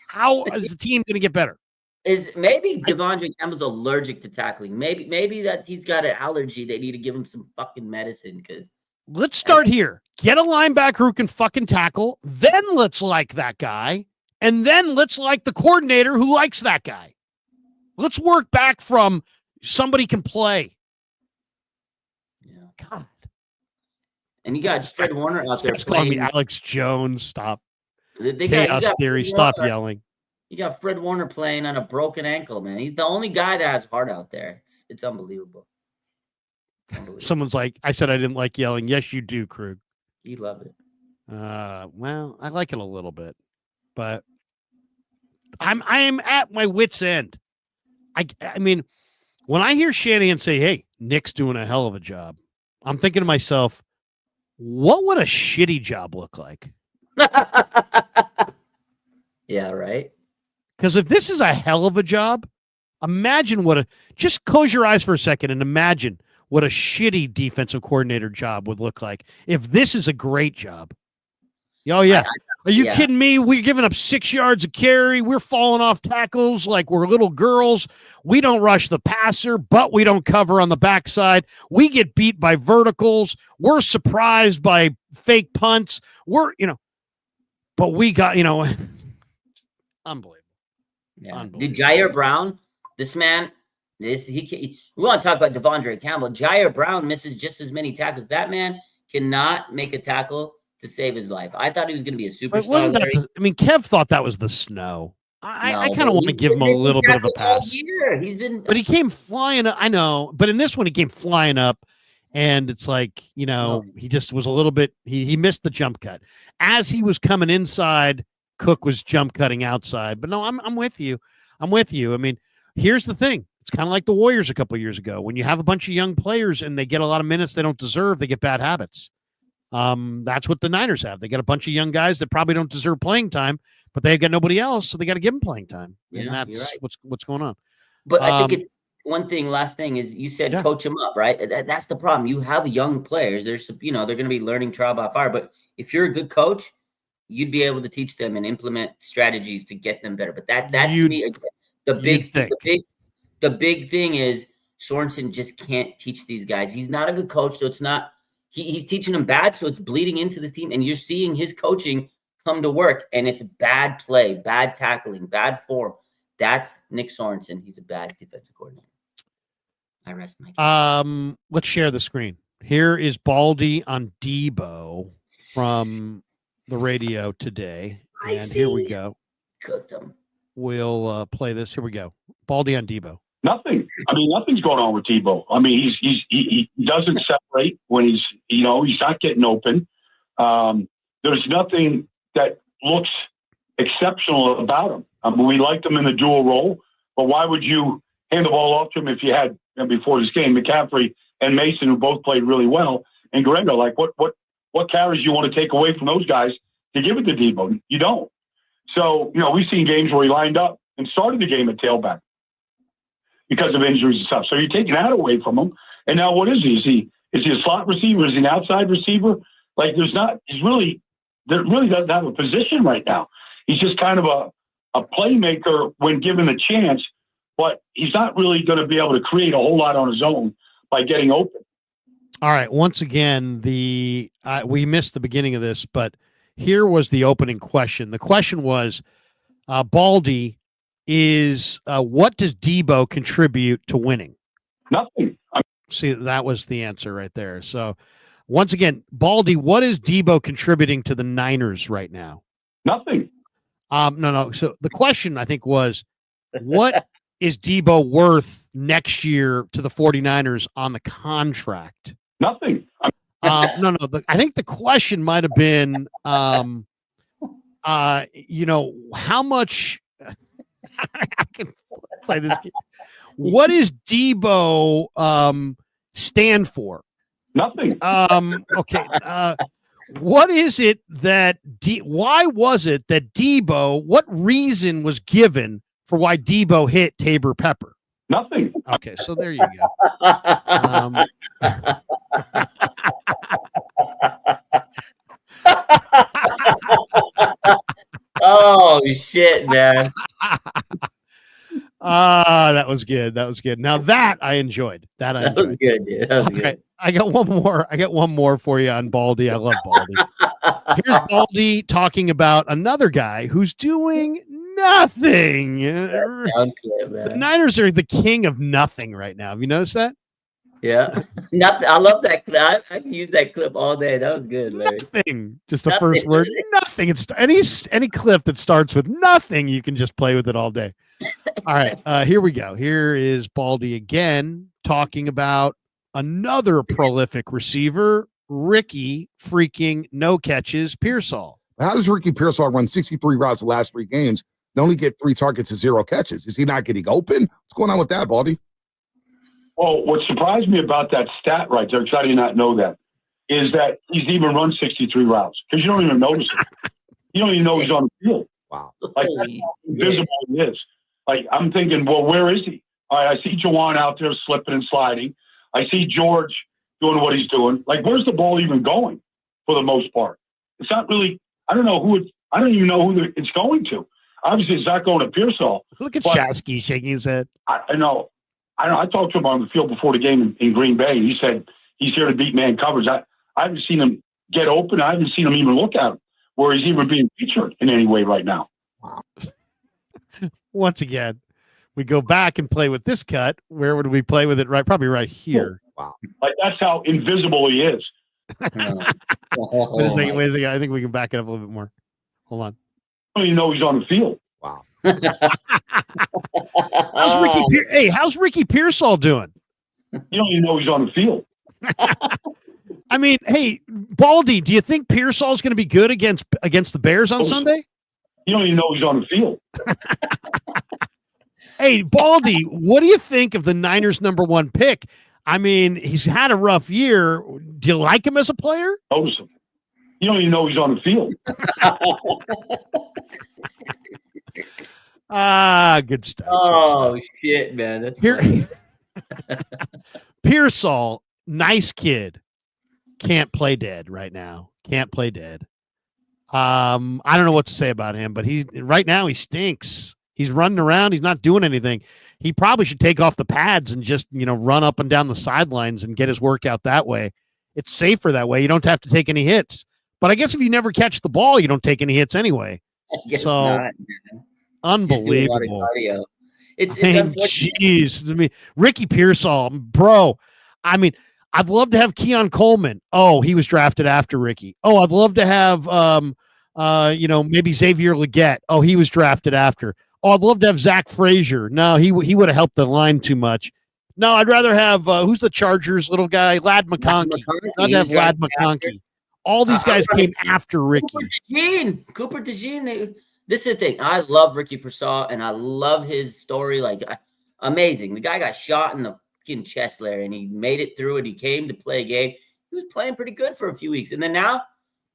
How is the team going to get better? Is maybe Devondre Campbell's allergic to tackling? Maybe that he's got an allergy. They need to give him some fucking medicine. Because let's start here. Get a linebacker who can fucking tackle. Then let's like that guy. And then let's like the coordinator who likes that guy. Let's work back from somebody can play. Yeah. God. And you got Fred Warner out there It's calling me playing. Alex Jones. Stop. You Chaos got theory. Fred Stop Warner- yelling. You got Fred Warner playing on a broken ankle, man. He's the only guy that has heart out there. It's unbelievable. Someone's like, I said I didn't like yelling. Yes, you do, Krug. You love it. Well, I like it a little bit, but I am at my wit's end. I mean, when I hear Shanahan say, "Hey, Nick's doing a hell of a job," I'm thinking to myself, what would a shitty job look like? Yeah, right. Because if this is a hell of a job, imagine just close your eyes for a second and imagine what a shitty defensive coordinator job would look like if this is a great job. Oh, yeah. Are you kidding me? We're giving up 6 yards of carry. We're falling off tackles like we're little girls. We don't rush the passer, but we don't cover on the backside. We get beat by verticals. We're surprised by fake punts. But we got, unbelievable. Yeah. Unbelievable. Dude, Jair Brown, this man, we want to talk about Devondre Campbell. Jair Brown misses just as many tackles. That man cannot make a tackle to save his life. I thought he was going to be a superstar. Kev thought that was the snow. I kind of want to give him a little bit of a pass. But he came flying up. I know. But in this one, he came flying up. And it's like, he just was a little bit, he missed the jump cut. As he was coming inside, Cook was jump cutting outside. But no, I'm with you. I mean, here's the thing. It's kind of like the Warriors a couple of years ago. When you have a bunch of young players and they get a lot of minutes they don't deserve, they get bad habits. That's what the Niners have. They got a bunch of young guys that probably don't deserve playing time, but they've got nobody else, so they got to give them playing time. And that's what's going on. But I think it's one thing. Last thing is you said coach them up, right? That's the problem. You have young players. There's they're going to be learning trial by fire. But if you're a good coach, you'd be able to teach them and implement strategies to get them better. But that to me, the big thing is Sorensen just can't teach these guys. He's not a good coach, so it's not. He's teaching them bad, so it's bleeding into this team, and you're seeing his coaching come to work, and it's bad play, bad tackling, bad form. That's Nick Sorensen. He's a bad defensive coordinator. I rest my case. Let's share the screen. Here is Baldy on Deebo from the radio today, and here we go. Cooked him. We'll play this. Here we go. Baldy on Deebo. Nothing. I mean, nothing's going on with Deebo. I mean, he doesn't separate when he's not getting open. There's nothing that looks exceptional about him. I mean, we liked him in the dual role, but why would you hand the ball off to him if you had before this game McCaffrey and Mason, who both played really well, and Guerrero? Like, what carries you want to take away from those guys to give it to Deebo? You don't. So we've seen games where he lined up and started the game at tailback because of injuries and stuff. So you're taking that away from him. And now what is he? Is he a slot receiver? Is he an outside receiver? Like there really doesn't have a position right now. He's just kind of a playmaker when given the chance, but he's not really going to be able to create a whole lot on his own by getting open. All right. Once again, we missed the beginning of this, but here was the opening question. The question was, Baldy, what does Deebo contribute to winning? Nothing. See, that was the answer right there. So once again, Baldy, what is Deebo contributing to the Niners right now? Nothing. No. So the question, I think, was what is Deebo worth next year to the 49ers on the contract? Nothing. No. I think the question might have been, how much I can play this game. What is Deebo stand for? Nothing. Okay. What is it that why was it that Deebo, what reason was given for why Deebo hit Tabor Pepper? Nothing. Okay, so there you go. Oh shit, man. That was good. Now that I enjoyed. That was good, dude. That was good. I got one more for you on Baldy. I love Baldy. Here's Baldy talking about another guy who's doing nothing. The Niners are the king of nothing right now. Have you noticed that? Yeah. Nothing. I love that clip. I can use that clip all day. That was good, Larry. Nothing. Just the Nothing. first word. Nothing. It's any clip that starts with nothing. You can just play with it all day. All right. Here we go. Here is Baldy again talking about another prolific receiver, Ricky freaking no catches Pearsall. How does Ricky Pearsall run 63 routes the last 3 games and only get 3 targets and 0 catches? Is he not getting open? What's going on with that, Baldy? Well, what surprised me about that stat right there, because I did not know that, is that he's even run 63 routes because you don't even notice it. You don't even know he's on the field. Wow. Like, that's how invisible he is. Like, I'm thinking, well, where is he? All right, I see Jawan out there slipping and sliding. I see George doing what he's doing. Like, where's the ball even going for the most part? It's not really, I don't know I don't even know who it's going to. Obviously, it's not going to Pearsall. Look at Shasky shaking his head. I know. I talked to him on the field before the game in Green Bay. He said he's here to beat man coverage. I haven't seen him get open. I haven't seen him even look at him where he's even being featured in any way right now. Wow. Once again, we go back and play with this cut. Where would we play with it? Right, probably right here. Wow. Like, that's how invisible he is. Wait a second. I think we can back it up a little bit more. Hold on. I don't even know he's on the field. Wow. How's Ricky Pearsall doing? You don't even know he's on the field. I mean, hey, Baldy, do you think Pearsall's going to be good against the Bears on Sunday? You don't even know he's on the field. Hey, Baldy, what do you think of the Niners' #1 pick? I mean, he's had a rough year. Do you like him as a player? Notice him. You don't even know he's on the field. Good stuff. Oh, shit, man. That's funny. Pearsall, nice kid. Can't play dead right now. Can't play dead. I don't know what to say about him, but right now he stinks. He's running around. He's not doing anything. He probably should take off the pads and just, run up and down the sidelines and get his workout that way. It's safer that way. You don't have to take any hits. But I guess if you never catch the ball, you don't take any hits anyway. So not, unbelievable. It's unfortunate. Jeez. Ricky Pearsall, bro. I mean, I'd love to have Keon Coleman. Oh, he was drafted after Ricky. Oh, I'd love to have maybe Xavier Legette. Oh, he was drafted after. Oh, I'd love to have Zach Frazier. No, he would have helped the line too much. No, I'd rather have who's the Chargers little guy? Lad McConkey. I'd have Lad McConkey. All these guys came after Ricky. Cooper DeJean. This is the thing. I love Ricky Pearsall, and I love his story. Like, amazing. The guy got shot in the fucking chest, Larry, and he made it through it. He came to play a game. He was playing pretty good for a few weeks, and then now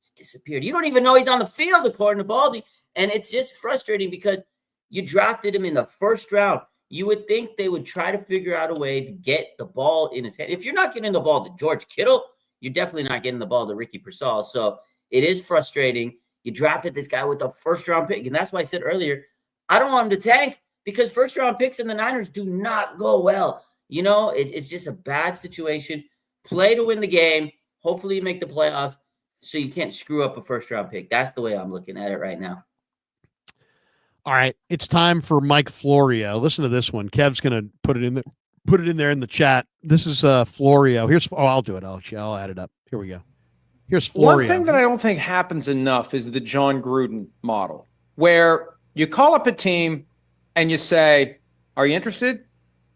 he's disappeared. You don't even know he's on the field, according to Baldy, and it's just frustrating because you drafted him in the first round. You would think they would try to figure out a way to get the ball in his hand. If you're not getting the ball to George Kittle, you're definitely not getting the ball to Ricky Pearsall. So it is frustrating. You drafted this guy with a first-round pick, and that's why I said earlier, I don't want him to tank because first-round picks in the Niners do not go well. It's just a bad situation. Play to win the game. Hopefully you make the playoffs so you can't screw up a first-round pick. That's the way I'm looking at it right now. All right, it's time for Mike Florio. Listen to this one. Kev's going to put it in there in the chat. This is Florio. I'll do it. I'll add it up. Here we go. Here's Florio. One thing that I don't think happens enough is the John Gruden model, where you call up a team and you say, are you interested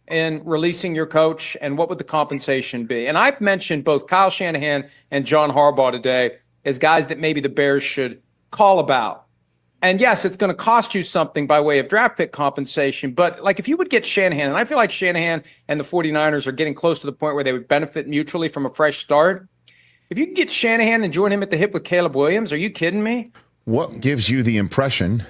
in releasing your coach, and what would the compensation be? And I've mentioned both Kyle Shanahan and John Harbaugh today as guys that maybe the Bears should call about. And yes, it's going to cost you something by way of draft pick compensation. But like if you would get Shanahan, and I feel like Shanahan and the 49ers are getting close to the point where they would benefit mutually from a fresh start. If you can get Shanahan and join him at the hip with Caleb Williams, are you kidding me? What gives you the impression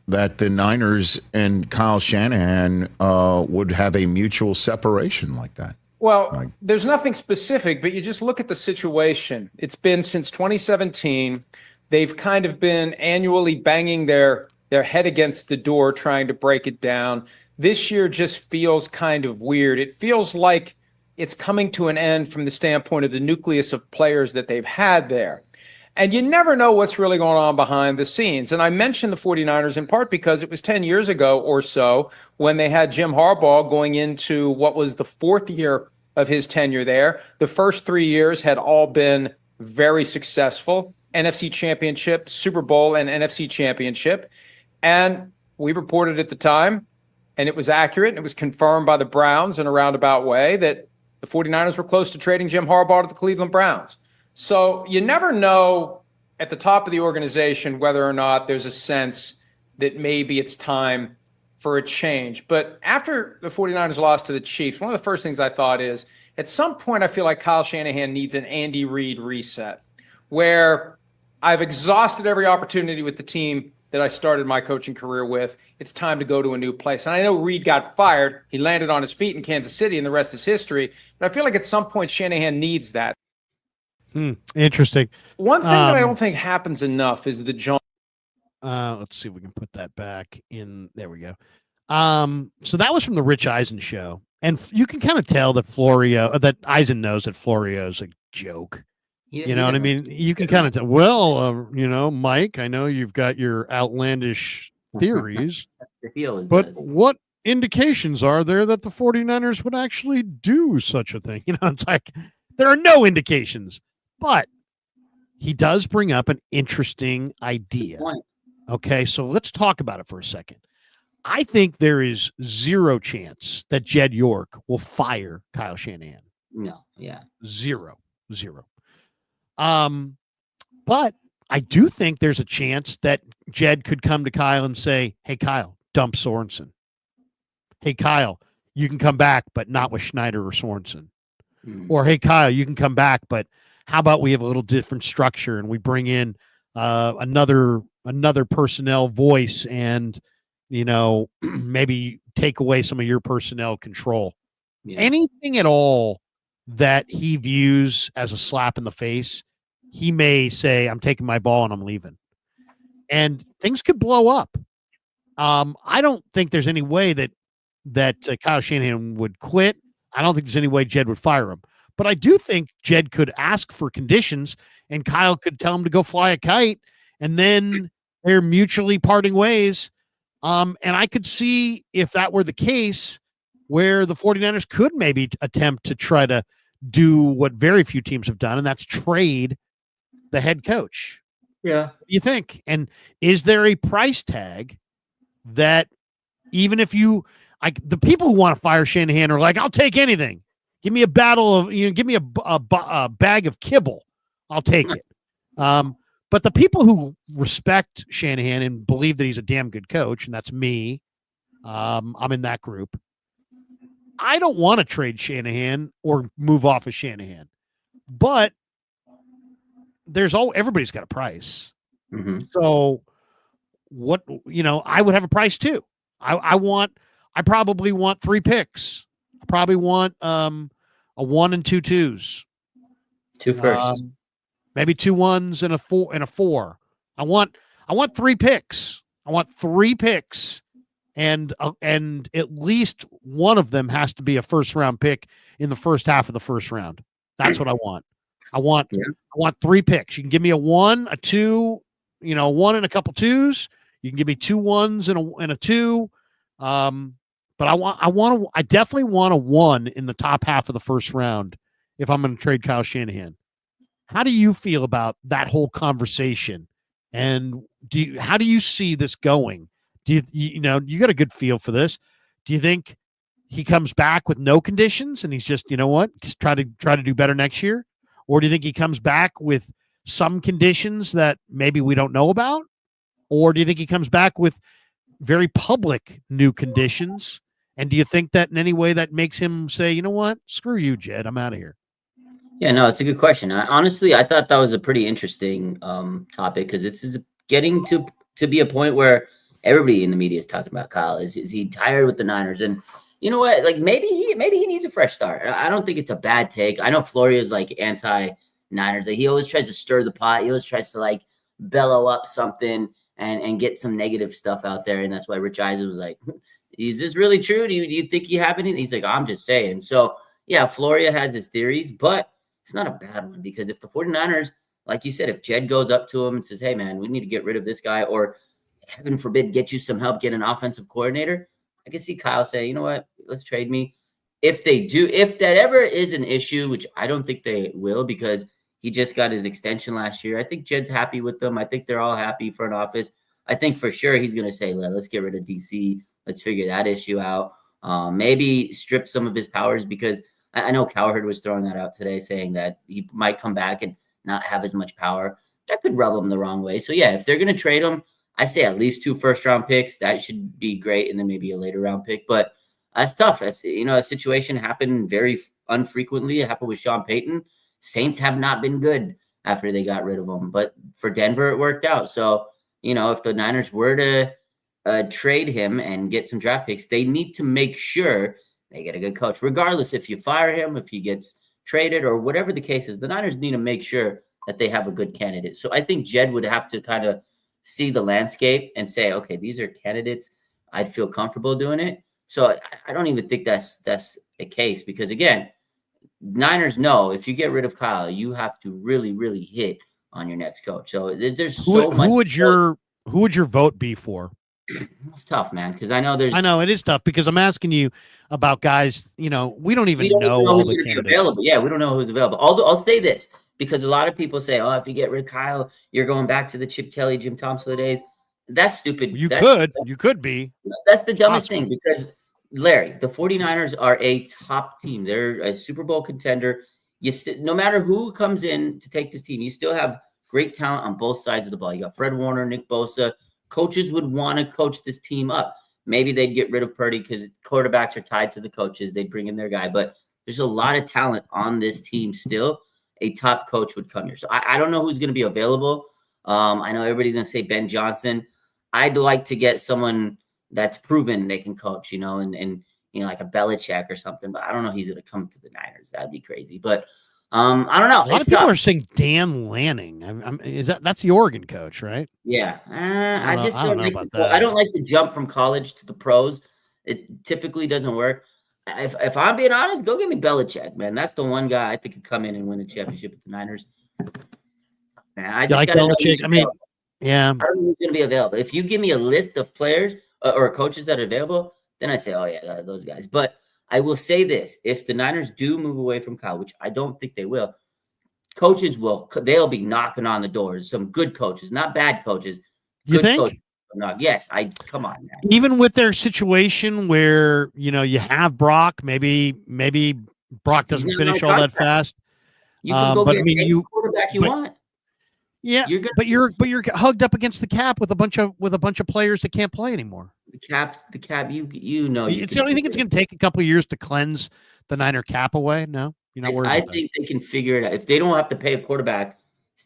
that the Niners and Kyle Shanahan would have a mutual separation like that? Well, there's nothing specific, but you just look at the situation. It's been since 2017. They've kind of been annually banging their head against the door, trying to break it down. This year just feels kind of weird. It feels like it's coming to an end from the standpoint of the nucleus of players that they've had there. And you never know what's really going on behind the scenes. And I mentioned the 49ers in part because it was 10 years ago or so when they had Jim Harbaugh going into what was the fourth year of his tenure there. The first 3 years had all been very successful. NFC Championship, Super Bowl, and NFC Championship. And we reported at the time, and it was accurate, and it was confirmed by the Browns in a roundabout way, that the 49ers were close to trading Jim Harbaugh to the Cleveland Browns. So you never know at the top of the organization whether or not there's a sense that maybe it's time for a change. But after the 49ers lost to the Chiefs, one of the first things I thought is, at some point I feel like Kyle Shanahan needs an Andy Reid reset, where I've exhausted every opportunity with the team that I started my coaching career with. It's time to go to a new place. And I know Reid got fired. He landed on his feet in Kansas City, and the rest is history. But I feel like at some point Shanahan needs that. Interesting. One thing that I don't think happens enough is the John. Let's see if we can put that back in. There we go. So that was from the Rich Eisen show. And you can kind of tell that that Eisen knows that Florio's a joke. You know what I mean? You can kind of tell, well, Mike, I know you've got your outlandish theories, but what indications are there that the 49ers would actually do such a thing? It's like there are no indications, but he does bring up an interesting idea. Okay, so let's talk about it for a second. I think there is zero chance that Jed York will fire Kyle Shanahan. No, yeah. Zero. But I do think there's a chance that Jed could come to Kyle and say, hey, Kyle, dump Sorensen. Hey, Kyle, you can come back, but not with Schneider or Sorensen. Or, hey, Kyle, you can come back, but how about we have a little different structure and we bring in another personnel voice and, maybe take away some of your personnel control. Yeah. Anything at all that he views as a slap in the face, he may say, I'm taking my ball and I'm leaving. And things could blow up. I don't think there's any way that Kyle Shanahan would quit. I don't think there's any way Jed would fire him. But I do think Jed could ask for conditions and Kyle could tell him to go fly a kite, and then they're mutually parting ways. And I could see, if that were the case, where the 49ers could maybe attempt to try to do what very few teams have done, and that's trade the head coach. Yeah. What do you think? And is there a price tag that, even if the people who want to fire Shanahan are like, I'll take anything. Give me a battle of, give me a bag of kibble. I'll take it. But the people who respect Shanahan and believe that he's a damn good coach, and that's me, I'm in that group. I don't want to trade Shanahan or move off of Shanahan, but everybody's got a price. Mm-hmm. So I would have a price too. I probably want 3 picks. I probably want a 1 and 2 2s. 2 firsts. Maybe 2 1s and a 4. I want 3 picks. I want 3 picks, and at least one of them has to be a first round pick in the first half of the first round. That's what I want. I want 3 picks. You can give me a 1, a 2, 1 and a couple 2s. You can give me 2 1s and a 2. But I definitely want a 1 in the top half of the first round if I'm going to trade Kyle Shanahan. How do you feel about that whole conversation? And how do you see this going? Do you got a good feel for this? Do you think he comes back with no conditions and he's just, just try to do better next year? Or do you think he comes back with some conditions that maybe we don't know about? Or do you think he comes back with very public new conditions? And do you think that in any way that makes him say, you know what, screw you, Jed, I'm out of here? Yeah, no, it's a good question. Honestly, I thought that was a pretty interesting topic, because it's getting to be a point where everybody in the media is talking about Kyle. Is he tired with the Niners? And you know what? Like maybe he needs a fresh start. I don't think it's a bad take. I know Florio's like anti-Niners. Like, he always tries to stir the pot. He always tries to like bellow up something and get some negative stuff out there. And that's why Rich Eisen was like, is this really true? Do you think you have anything? He's like, I'm just saying. So yeah, Florio has his theories, but it's not a bad one, because if the 49ers, like you said, if Jed goes up to him and says, hey, man, we need to get rid of this guy, or heaven forbid, get you some help, get an offensive coordinator, I can see Kyle say, you know what, let's trade me. if they do, if that ever is an issue, which I don't think they will, because he just got his extension last year. I think Jed's happy with them. I think they're all happy, front office. I think for sure he's going to say, let's get rid of DC. Let's figure that issue out. Maybe strip some of his powers, because I know Cowherd was throwing that out today, saying that he might come back and not have as much power. That could rub him the wrong way. So, yeah, if they're going to trade him, I say at least 2 first-round picks. That should be great, and then maybe a later-round pick. But that's tough. That's, a situation happened very unfrequently. It happened with Sean Payton. Saints have not been good after they got rid of him. But for Denver, it worked out. So, if the Niners were to trade him and get some draft picks, they need to make sure they get a good coach. Regardless if you fire him, if he gets traded, or whatever the case is, the Niners need to make sure that they have a good candidate. So I think Jed would have to kind of see the landscape and say, okay, these are candidates. I'd feel comfortable doing it. So I don't even think that's the case, because, again, Niners know if you get rid of Kyle, you have to really, really hit on your next coach. So there's so much. Who would your vote be for? It's tough, man, because I know it is tough, because I'm asking you about guys. We don't even know all the candidates. Available. Yeah, we don't know who's available. I'll say this, because a lot of people say, if you get rid of Kyle, you're going back to the Chip Kelly, Jim Thompson days. That's stupid. You could be. That's the dumbest thing, because, Larry, the 49ers are a top team. They're a Super Bowl contender. No matter who comes in to take this team, you still have great talent on both sides of the ball. You got Fred Warner, Nick Bosa. Coaches would want to coach this team up. Maybe they'd get rid of Purdy because quarterbacks are tied to the coaches. They'd bring in their guy. But there's a lot of talent on this team still. A top coach would come here. So I don't know who's going to be available. I know everybody's going to say Ben Johnson. I'd like to get someone that's proven they can coach, and like a Belichick or something. But I don't know he's going to come to the Niners. That'd be crazy. But I don't know. A lot of people are saying Dan Lanning. That's the Oregon coach, right? Yeah. I don't know like about that. I don't like the jump from college to the pros. It typically doesn't work. If I'm being honest, go get me Belichick, man. That's the one guy I think could come in and win a championship with the Niners. Man, I just like Belichick. Yeah. I don't know who's going to be available. If you give me a list of players or coaches that are available, then I say, oh, yeah, those guys. But I will say this. If the Niners do move away from Kyle, which I don't think they will, they'll be knocking on the doors. Some good coaches, not bad coaches. You think? Coaches. Yes, come on, man. Even with their situation where, you have Brock, maybe Brock doesn't finish all that fast. You can go but get any quarterback you want. Yeah, but you're hugged up against the cap with a bunch of players that can't play anymore. The cap. It's the only thing it's going to take a couple of years to cleanse the Niner cap away. No, you're not worried. I think they can figure it out. If they don't have to pay a quarterback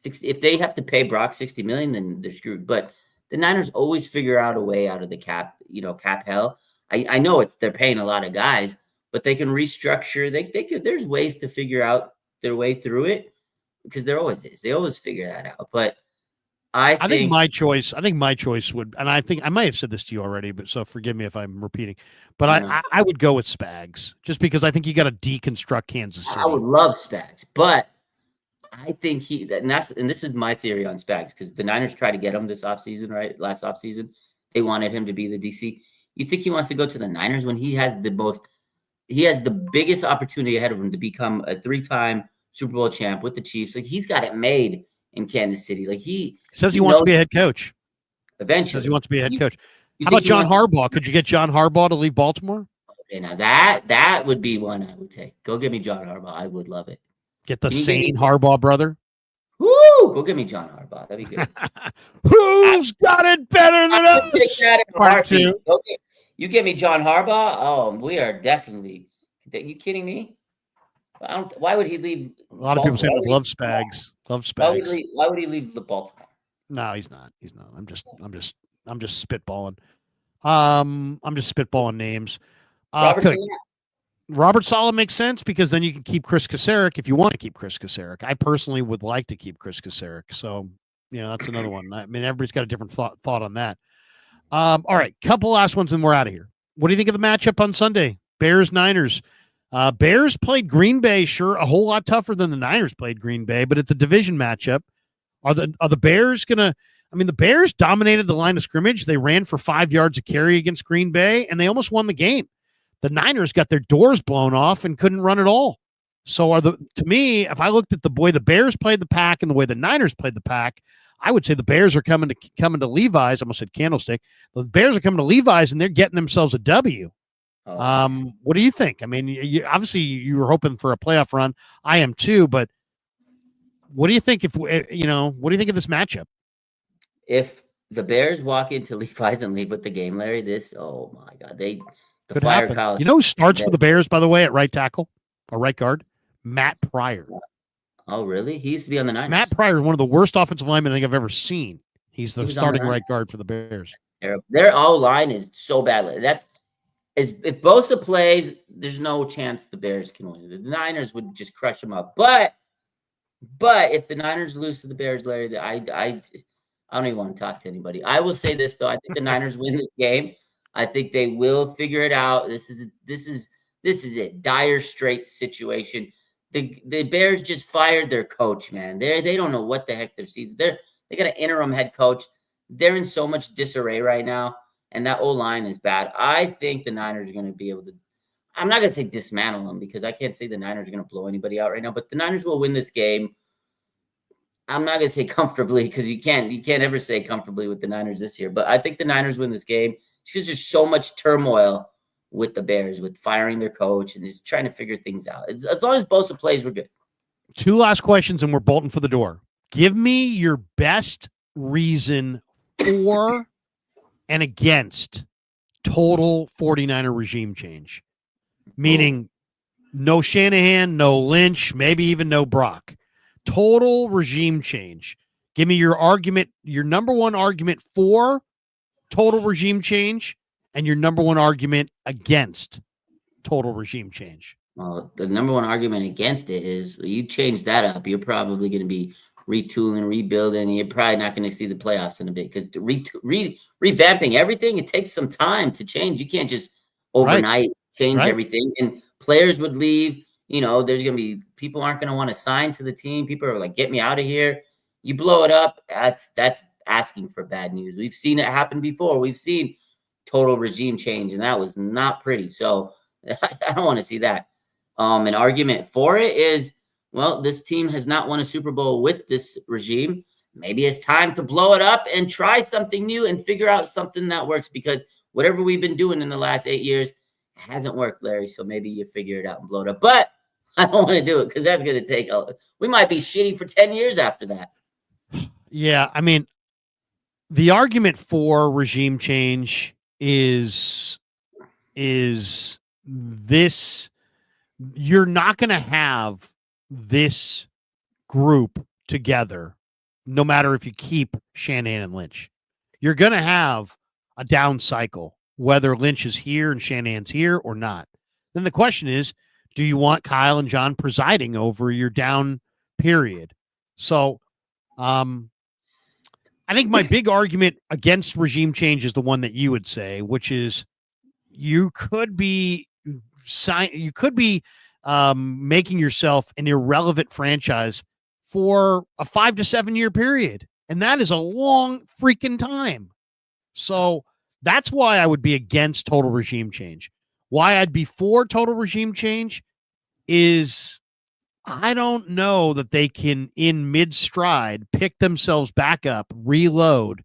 if they have to pay Brock $60 million, then they're screwed. But the Niners always figure out a way out of the cap. Cap hell. I know they're paying a lot of guys, but they can restructure. They could. There's ways to figure out their way through it. Because there always is. They always figure that out. But I think my choice would, and I think I might have said this to you already, but so forgive me if I'm repeating. But I would go with Spags, just because I think you got to deconstruct Kansas City. I would love Spags, but I think and this is my theory on Spags, because the Niners tried to get him this offseason, right? Last offseason. They wanted him to be the DC. You think he wants to go to the Niners when he has the biggest opportunity ahead of him to become a 3-time Super Bowl champ with the Chiefs? Like, he's got it made in Kansas City. Like, he says he wants to be a head coach. Eventually. Says he wants to be a head coach. How about John Harbaugh? Could you get John Harbaugh to leave Baltimore? Okay, now that would be one I would take. Go get me John Harbaugh. I would love it. Get the sane Harbaugh brother. Woo! Go get me John Harbaugh. That'd be good. Who's got it better than us? Part 2. Okay. You get me John Harbaugh. Oh, we are definitely. Are you kidding me? Why would he leave? A lot of people say love Spags. Love Spags. Why would he leave the Baltimore? No, he's not. I'm just spitballing. I'm just spitballing names. Robert Saleh makes sense, because then you can keep Chris Kasarik if you want to keep Chris Kasarik. I personally would like to keep Chris Kasarik. So, that's another one. I mean, everybody's got a different thought on that. All right, couple last ones and we're out of here. What do you think of the matchup on Sunday? Bears-Niners. Bears played Green Bay, sure, a whole lot tougher than the Niners played Green Bay, but it's a division matchup. Are the Bears gonna? I mean, the Bears dominated the line of scrimmage. They ran for 5 yards a carry against Green Bay, and they almost won the game. the Niners got their doors blown off and couldn't run at all. So to me, if I looked at the way the Bears played the Pack and the way the Niners played the Pack, I would say the Bears are coming to Levi's. I almost said Candlestick. The Bears are coming to Levi's and they're getting themselves a W. What do you think? I mean, obviously you were hoping for a playoff run. I am too, but what do you think what do you think of this matchup? If the Bears walk into Levi's and leave with the game, Larry, oh my God, the Could fire happen. Kyle. You know who starts for the Bears, by the way, at right tackle or right guard? Matt Pryor. Oh, really? He used to be on the Niners. Matt Pryor is one of the worst offensive linemen I think I've ever seen. He's the starting right guard for the Bears. Their O-line is so bad. If Bosa plays, there's no chance the Bears can win. The Niners would just crush them up. But if the Niners lose to the Bears, Larry, I don't even want to talk to anybody. I will say this though: I think the Niners win this game. I think they will figure it out. This is a dire straits situation. The Bears just fired their coach, man. They don't know what the heck their season. They got an interim head coach. They're in so much disarray right now, and that O-line is bad. I think the Niners are going to be able to. I'm not going to say dismantle them because I can't say the Niners are going to blow anybody out right now. But the Niners will win this game. I'm not going to say comfortably because you can't ever say comfortably with the Niners this year. But I think the Niners win this game because there's so much turmoil with the Bears, with firing their coach and just trying to figure things out. As long as Bosa plays, we're good. 2 last questions and we're bolting for the door. Give me your best reason for and against total 49er regime change. Meaning no Shanahan, no Lynch, maybe even no Brock. Total regime change. Give me your argument, your number one argument for total regime change and your number one argument against total regime change. Well, the number one argument against it is you change that up, you're probably going to be retooling, rebuilding, and you're probably not going to see the playoffs in a bit because revamping everything, it takes some time to change. You can't just overnight change everything, and players would leave. There's going to be people aren't going to want to sign to the team. People are like, get me out of here. You blow it up. That's asking for bad news. We've seen it happen before. We've seen total regime change, and that was not pretty. So I don't want to see that. An argument for it is, well, this team has not won a Super Bowl with this regime. Maybe it's time to blow it up and try something new and figure out something that works because whatever we've been doing in the last 8 years hasn't worked, Larry. So maybe you figure it out and blow it up. But I don't want to do it because that's going to take we might be shitty for 10 years after that. Yeah, I mean, the argument for regime change is this: you're not going to have this group together no matter if you keep Shanahan and Lynch. You're going to have a down cycle, whether Lynch is here and Shanahan's here or not. Then the question is, do you want Kyle and John presiding over your down period? So I think my big argument against regime change is the one that you would say, which is you could be making yourself an irrelevant franchise for a 5 to 7 year period. And that is a long freaking time. So that's why I would be against total regime change. Why I'd be for total regime change is I don't know that they can, in mid-stride, pick themselves back up, reload,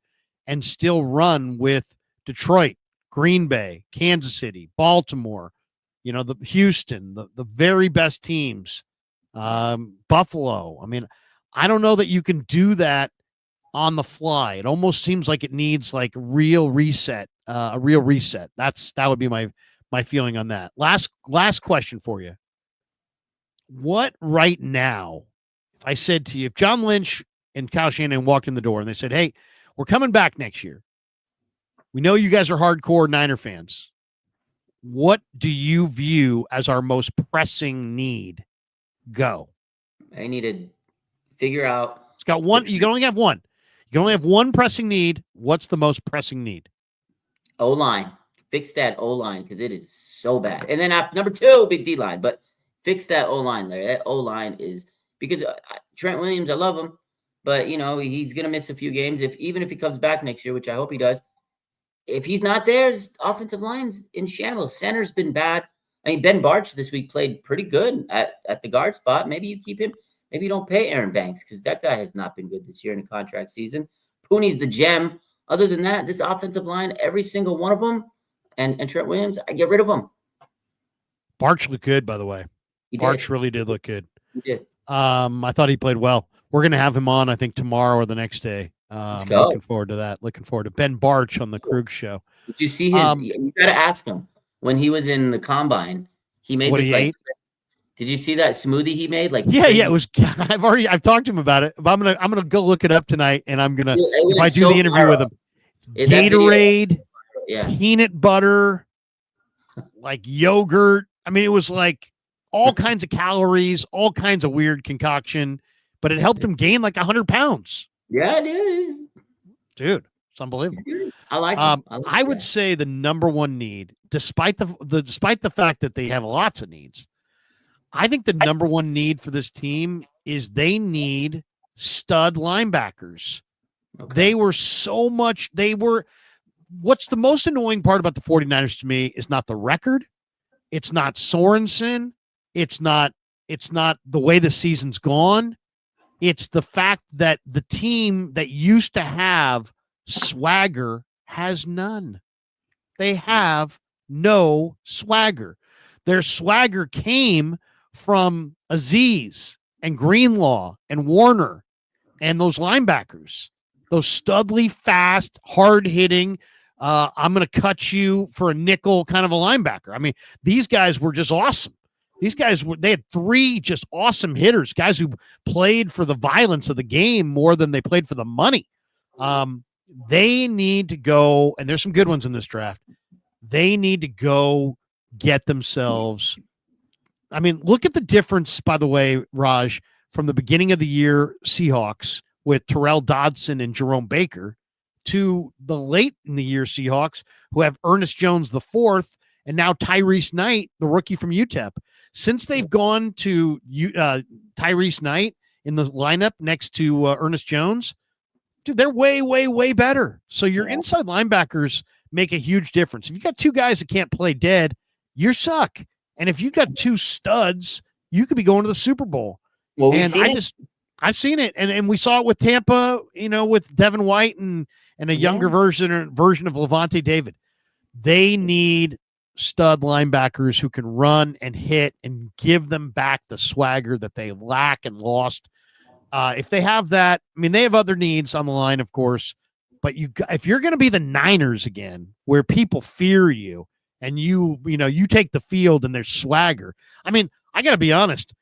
and still run with Detroit, Green Bay, Kansas City, Baltimore, the Houston, the very best teams, Buffalo. I mean, I don't know that you can do that on the fly. It almost seems like it needs like a real reset. That would be my feeling on that. Last question for you. What right now, if I said to you, if John Lynch and Kyle Shanahan walked in the door and they said, hey, we're coming back next year. We know you guys are hardcore Niner fans. What do you view as our most pressing need? Go. I need to figure out. It's got one. You can only have one. You can only have one pressing need. What's the most pressing need? O-line. Fix that O-line because it is so bad. And then number 2, big D-line. But fix that O-line, Larry. That O-line is because Trent Williams, I love him, but he's gonna miss a few games. Even if he comes back next year, which I hope he does, if he's not there, his offensive line's in shambles. Center's been bad. I mean, Ben Barch this week played pretty good at the guard spot. Maybe you keep him. Maybe you don't pay Aaron Banks because that guy has not been good this year in the contract season. Pooney's the gem. Other than that, this offensive line, every single one of them, and Trent Williams, I get rid of them. Barch looked good, by the way. Barch really did look good. He did. I thought he played well. We're going to have him on, I think, tomorrow or the next day. Let's go. Looking forward to that. Looking forward to Ben Barch on the Krug show. Did you see his? You got to ask him. When he was in the combine, he made this like. Did you see that smoothie he made? Like, yeah, it was. I've talked to him about it. But I'm gonna go look it up tonight, and I'm gonna if I do the interview with him. Gatorade, peanut butter, like yogurt. I mean, it was like all kinds of calories, all kinds of weird concoction, but it helped him gain like 100 pounds. Yeah, dude, it's unbelievable. I like him. I would say the number one need, despite the fact that they have lots of needs, I think the number one need for this team is they need stud linebackers. Okay. What's the most annoying part about the 49ers to me is not the record. It's not Sorensen. It's not the way the season's gone. It's the fact that the team that used to have swagger has none. They have no swagger. Their swagger came from Aziz and Greenlaw and Warner and those linebackers, those studly, fast, hard-hitting, I'm going to cut you for a nickel kind of a linebacker. I mean, these guys were just awesome. They had three just awesome hitters, guys who played for the violence of the game more than they played for the money. They need to go, and there's some good ones in this draft. They need to go get themselves. I mean, look at the difference, by the way, Raj, from the beginning of the year Seahawks with Terrell Dodson and Jerome Baker to the late in the year Seahawks who have Ernest Jones the fourth and now Tyrese Knight, the rookie from UTEP. Since they've gone to Tyrese Knight in the lineup next to Ernest Jones, dude, they're way, way, way better. So your inside linebackers make a huge difference. If you got two guys that can't play dead, you suck. And if you got two studs, you could be going to the Super Bowl. Well, I've seen it, and we saw it with Tampa, with Devin White and a younger version of Levante David. They need stud linebackers who can run and hit and give them back the swagger that they lack and lost. If they have that, I mean, they have other needs on the line, of course, but if you're going to be the Niners again, where people fear you and you take the field and there's swagger. I mean, I got to be honest.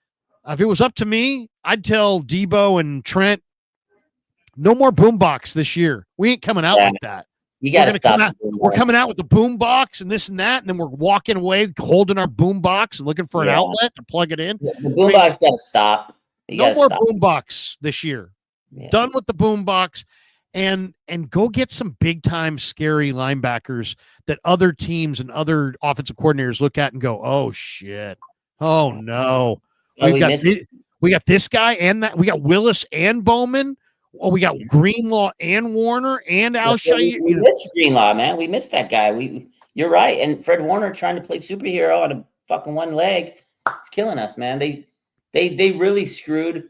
If it was up to me, I'd tell Deebo and Trent, no more boombox this year. We ain't coming out like that. You got to stop. We're coming out with the boombox and this and that, and then we're walking away holding our boombox and looking for an outlet to plug it in. The boombox got to stop. No more boombox this year. Yeah. Done with the boombox, and go get some big time scary linebackers that other teams and other offensive coordinators look at and go, "Oh shit! Oh no! We got this guy and that. We got Willis and Bowman. Oh, we got Greenlaw and Warner and Alshire. We missed Greenlaw, man. We missed that guy. You're right. And Fred Warner trying to play superhero on a fucking one leg. It's killing us, man. They really screwed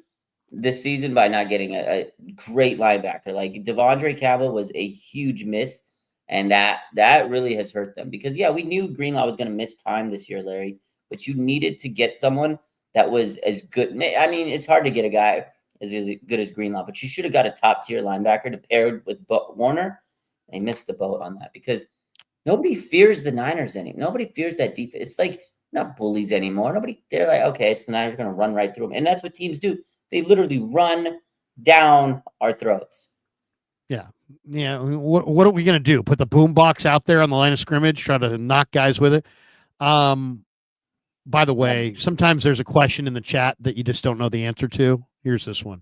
this season by not getting a great linebacker. Like Devondre Campbell was a huge miss, and that really has hurt them because we knew Greenlaw was going to miss time this year, Larry, but you needed to get someone that was as good. I mean, it's hard to get a guy as good as Greenlaw, but you should have got a top tier linebacker to pair with Warner. They missed the boat on that because nobody fears the Niners anymore. Nobody fears that defense. It's like not bullies anymore. They're like, okay, it's the Niners going to run right through them. And that's what teams do. They literally run down our throats. Yeah. Yeah. What are we going to do? Put the boom box out there on the line of scrimmage, try to knock guys with it. By the way, sometimes there's a question in the chat that you just don't know the answer to. Here's this one.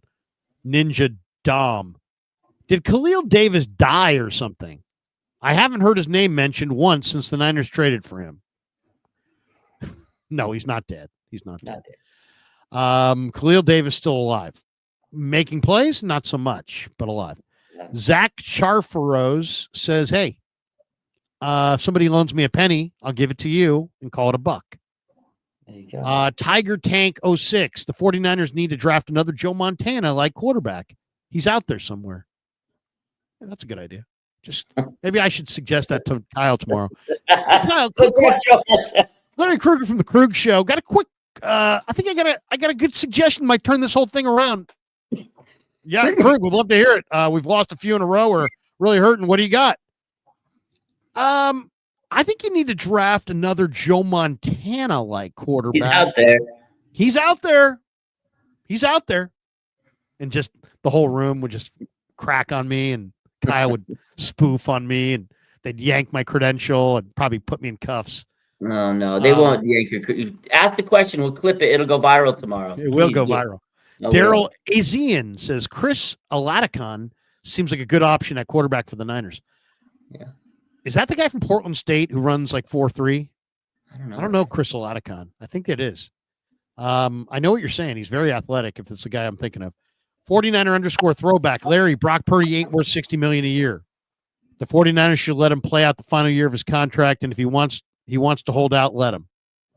Ninja Dom. Did Khalil Davis die or something? I haven't heard his name mentioned once since the Niners traded for him. No, he's not dead. He's not dead. Khalil Davis still alive. Making plays? Not so much, but alive. Yeah. Zach Charfaros says, hey, If somebody loans me a penny, I'll give it to you and call it a buck. There you go. Tiger Tank 06. The 49ers need to draft another Joe Montana like quarterback. He's out there somewhere. Yeah, that's a good idea. Just maybe I should suggest that to Kyle tomorrow. Kyle, quick, Larry Krueger from the Krug Show. Got a quick. I think I got a good suggestion. Might turn this whole thing around. Yeah, Krug, we'd love to hear it. We've lost a few in a row. We're really hurting. What do you got? I think you need to draft another Joe Montana like quarterback. He's out there. He's out there. He's out there. And just the whole room would just crack on me, and Kyle would spoof on me, and they'd yank my credential and probably put me in cuffs. No, they won't yank your. Ask the question. We'll clip it. It'll go viral tomorrow. It will go viral. Daryl Azian says Chris Abanikanda seems like a good option at quarterback for the Niners. Yeah. Is that the guy from Portland State who runs like 4.3? I don't know. Chris Abanikanda. I think it is. I know what you're saying. He's very athletic if it's the guy I'm thinking of. 49er _ throwback. Larry, Brock Purdy ain't worth $60 million a year. The 49ers should let him play out the final year of his contract, and if he wants to hold out, let him.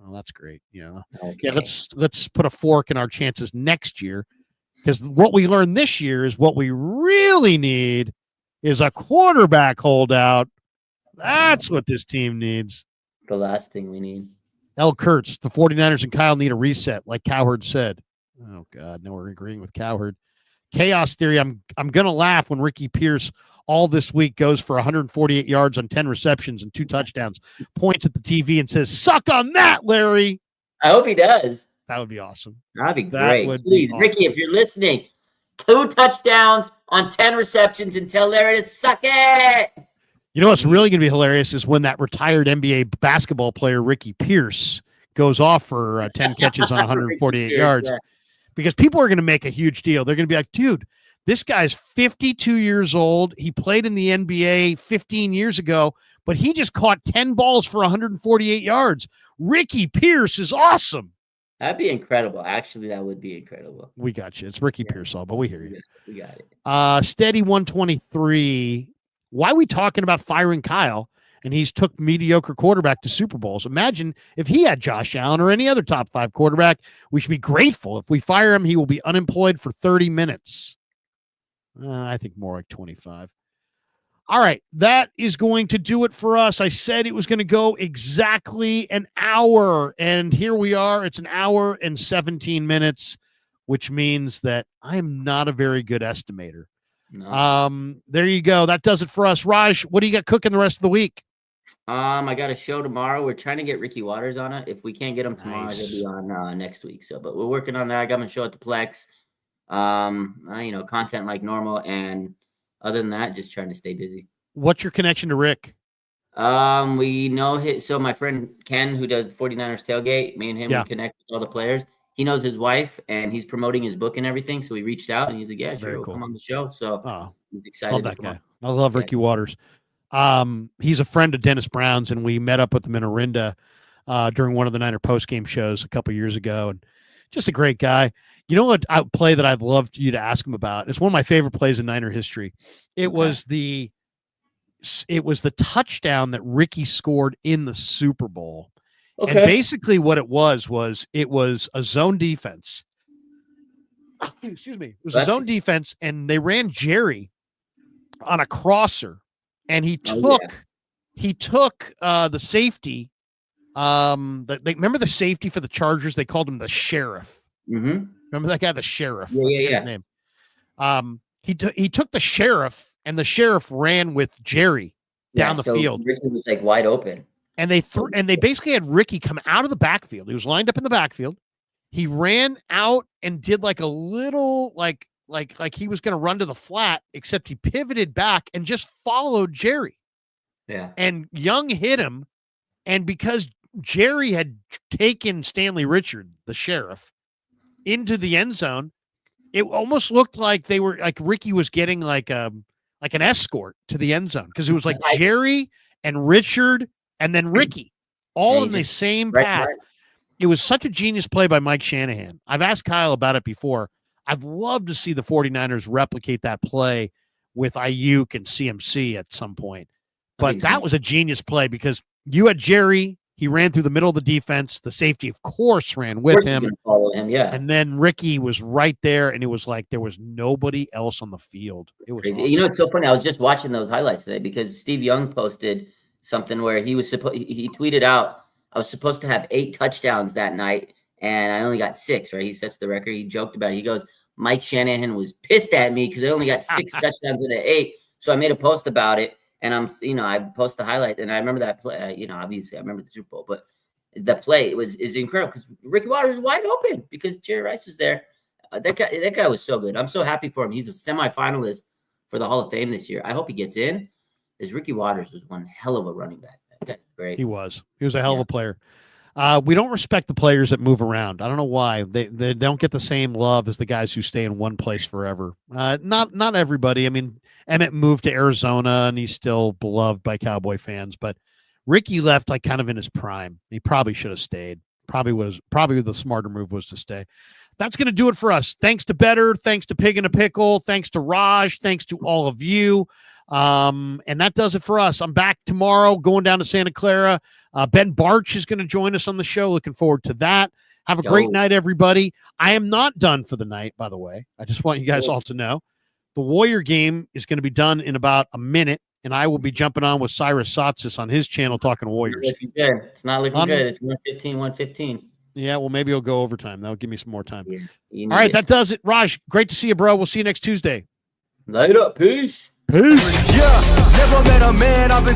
Oh, that's great. Yeah. Okay. Yeah, let's put a fork in our chances next year, because what we learned this year is what we really need is a quarterback holdout. That's what this team needs. The last thing we need. L. Kurtz, the 49ers and Kyle need a reset, like Cowherd said. Oh, God, now we're agreeing with Cowherd. Chaos Theory, I'm going to laugh when Ricky Pierce all this week goes for 148 yards on 10 receptions and 2 touchdowns, points at the TV and says, suck on that, Larry. I hope he does. That would be awesome. That'd be That great. would be Please, awesome. Ricky, if you're listening, 2 touchdowns on 10 receptions and tell Larry to suck it. You know what's really going to be hilarious is when that retired NBA basketball player, Ricky Pierce, goes off for 10 catches on 148 yards. Yeah. Because people are going to make a huge deal. They're going to be like, dude, this guy's 52 years old. He played in the NBA 15 years ago, but he just caught 10 balls for 148 yards. Ricky Pierce is awesome. That'd be incredible. Actually, that would be incredible. We got you. It's Ricky Pearsall, but we hear you. We got it. Steady 123. Why are we talking about firing Kyle? And he's took mediocre quarterback to Super Bowls. Imagine if he had Josh Allen or any other top 5 quarterback. We should be grateful. If we fire him, he will be unemployed for 30 minutes. I think more like 25. All right. That is going to do it for us. I said it was going to go exactly an hour. And here we are. It's an hour and 17 minutes, which means that I'm not a very good estimator. No. There you go. That does it for us. Raj, what do you got cooking the rest of the week? I got a show tomorrow. We're trying to get Ricky Waters on it. If we can't get him tomorrow, Nice. he'll be on next week. So, but we're working on that. I got my show at the Plex. Content like normal, and other than that, just trying to stay busy. What's your connection to Rick? We know so my friend Ken, who does 49ers tailgate, me and him we connect with all the players. He knows his wife, and he's promoting his book and everything. So we reached out, and he's like, "Yeah, sure, we'll come on the show." So he's excited. Love that guy. I love Ricky Waters. He's a friend of Dennis Brown's, and we met up with him in Orinda during one of the Niner postgame shows a couple years ago, and just a great guy. You know what play that I'd love you to ask him about? It's one of my favorite plays in Niner history. It was the touchdown that Ricky scored in the Super Bowl. Okay. And basically what it was a zone defense. Excuse me. It was a zone defense, and they ran Jerry on a crosser, and he took the safety. Remember the safety for the Chargers? They called him the Sheriff. Mm-hmm. Remember that guy, the Sheriff? Yeah. His name. He took the Sheriff, and the Sheriff ran with Jerry down the field. Ricky was like wide open. And they basically had Ricky come out of the backfield. He was lined up in the backfield. He ran out and did like a little like he was going to run to the flat, except he pivoted back and just followed Jerry. Yeah. And Young hit him, and because Jerry had taken Stanley Richard, the Sheriff, into the end zone, it almost looked like they were like Ricky was getting like an escort to the end zone, because it was like Jerry and Richard and then Ricky all in the same path. Right. It was such a genius play by Mike Shanahan. I've asked Kyle about it before. I'd love to see the 49ers replicate that play with Ayuk and CMC at some point. But that was a genius play because you had Jerry. He ran through the middle of the defense. The safety, of course, ran with him. Follow him, yeah. And then Ricky was right there, and it was like there was nobody else on the field. It was crazy. awesome. You know, it's so funny. I was just watching those highlights today because Steve Young posted something where he tweeted out, I was supposed to have 8 touchdowns that night, and I only got 6, right? He sets the record. He joked about it. He goes, Mike Shanahan was pissed at me because I only got 6 touchdowns in the 8. So I made a post about it, and I post the highlight, and I remember that play. Obviously I remember the Super Bowl, but the play is incredible because Ricky Watters was wide open because Jerry Rice was there. That guy was so good. I'm so happy for him. He's a semifinalist for the Hall of Fame this year. I hope he gets in. Because Ricky Watters was one hell of a running back. That's great. He was a hell of a player. We don't respect the players that move around. I don't know why. They don't get the same love as the guys who stay in one place forever. Not everybody. I mean, Emmett moved to Arizona and he's still beloved by Cowboy fans, but Ricky left like kind of in his prime. He probably should have stayed. Probably the smarter move was to stay. That's going to do it for us. Thanks to Better. Thanks to Pig in a Pickle. Thanks to Raj. Thanks to all of you. And that does it for us. I'm back tomorrow going down to Santa Clara. Ben Barch is going to join us on the show. Looking forward to that. Have a great night, everybody. I am not done for the night, by the way. I just want you guys all to know. The Warrior game is going to be done in about a minute, and I will be jumping on with Cyrus Satsis on his channel talking Warriors. It's not looking good. It's 115. Yeah, well, maybe it'll go overtime. That'll give me some more time. Yeah, all right, that does it. Raj, great to see you, bro. We'll see you next Tuesday. Later. Peace. Peace. Yeah, never met a man I've been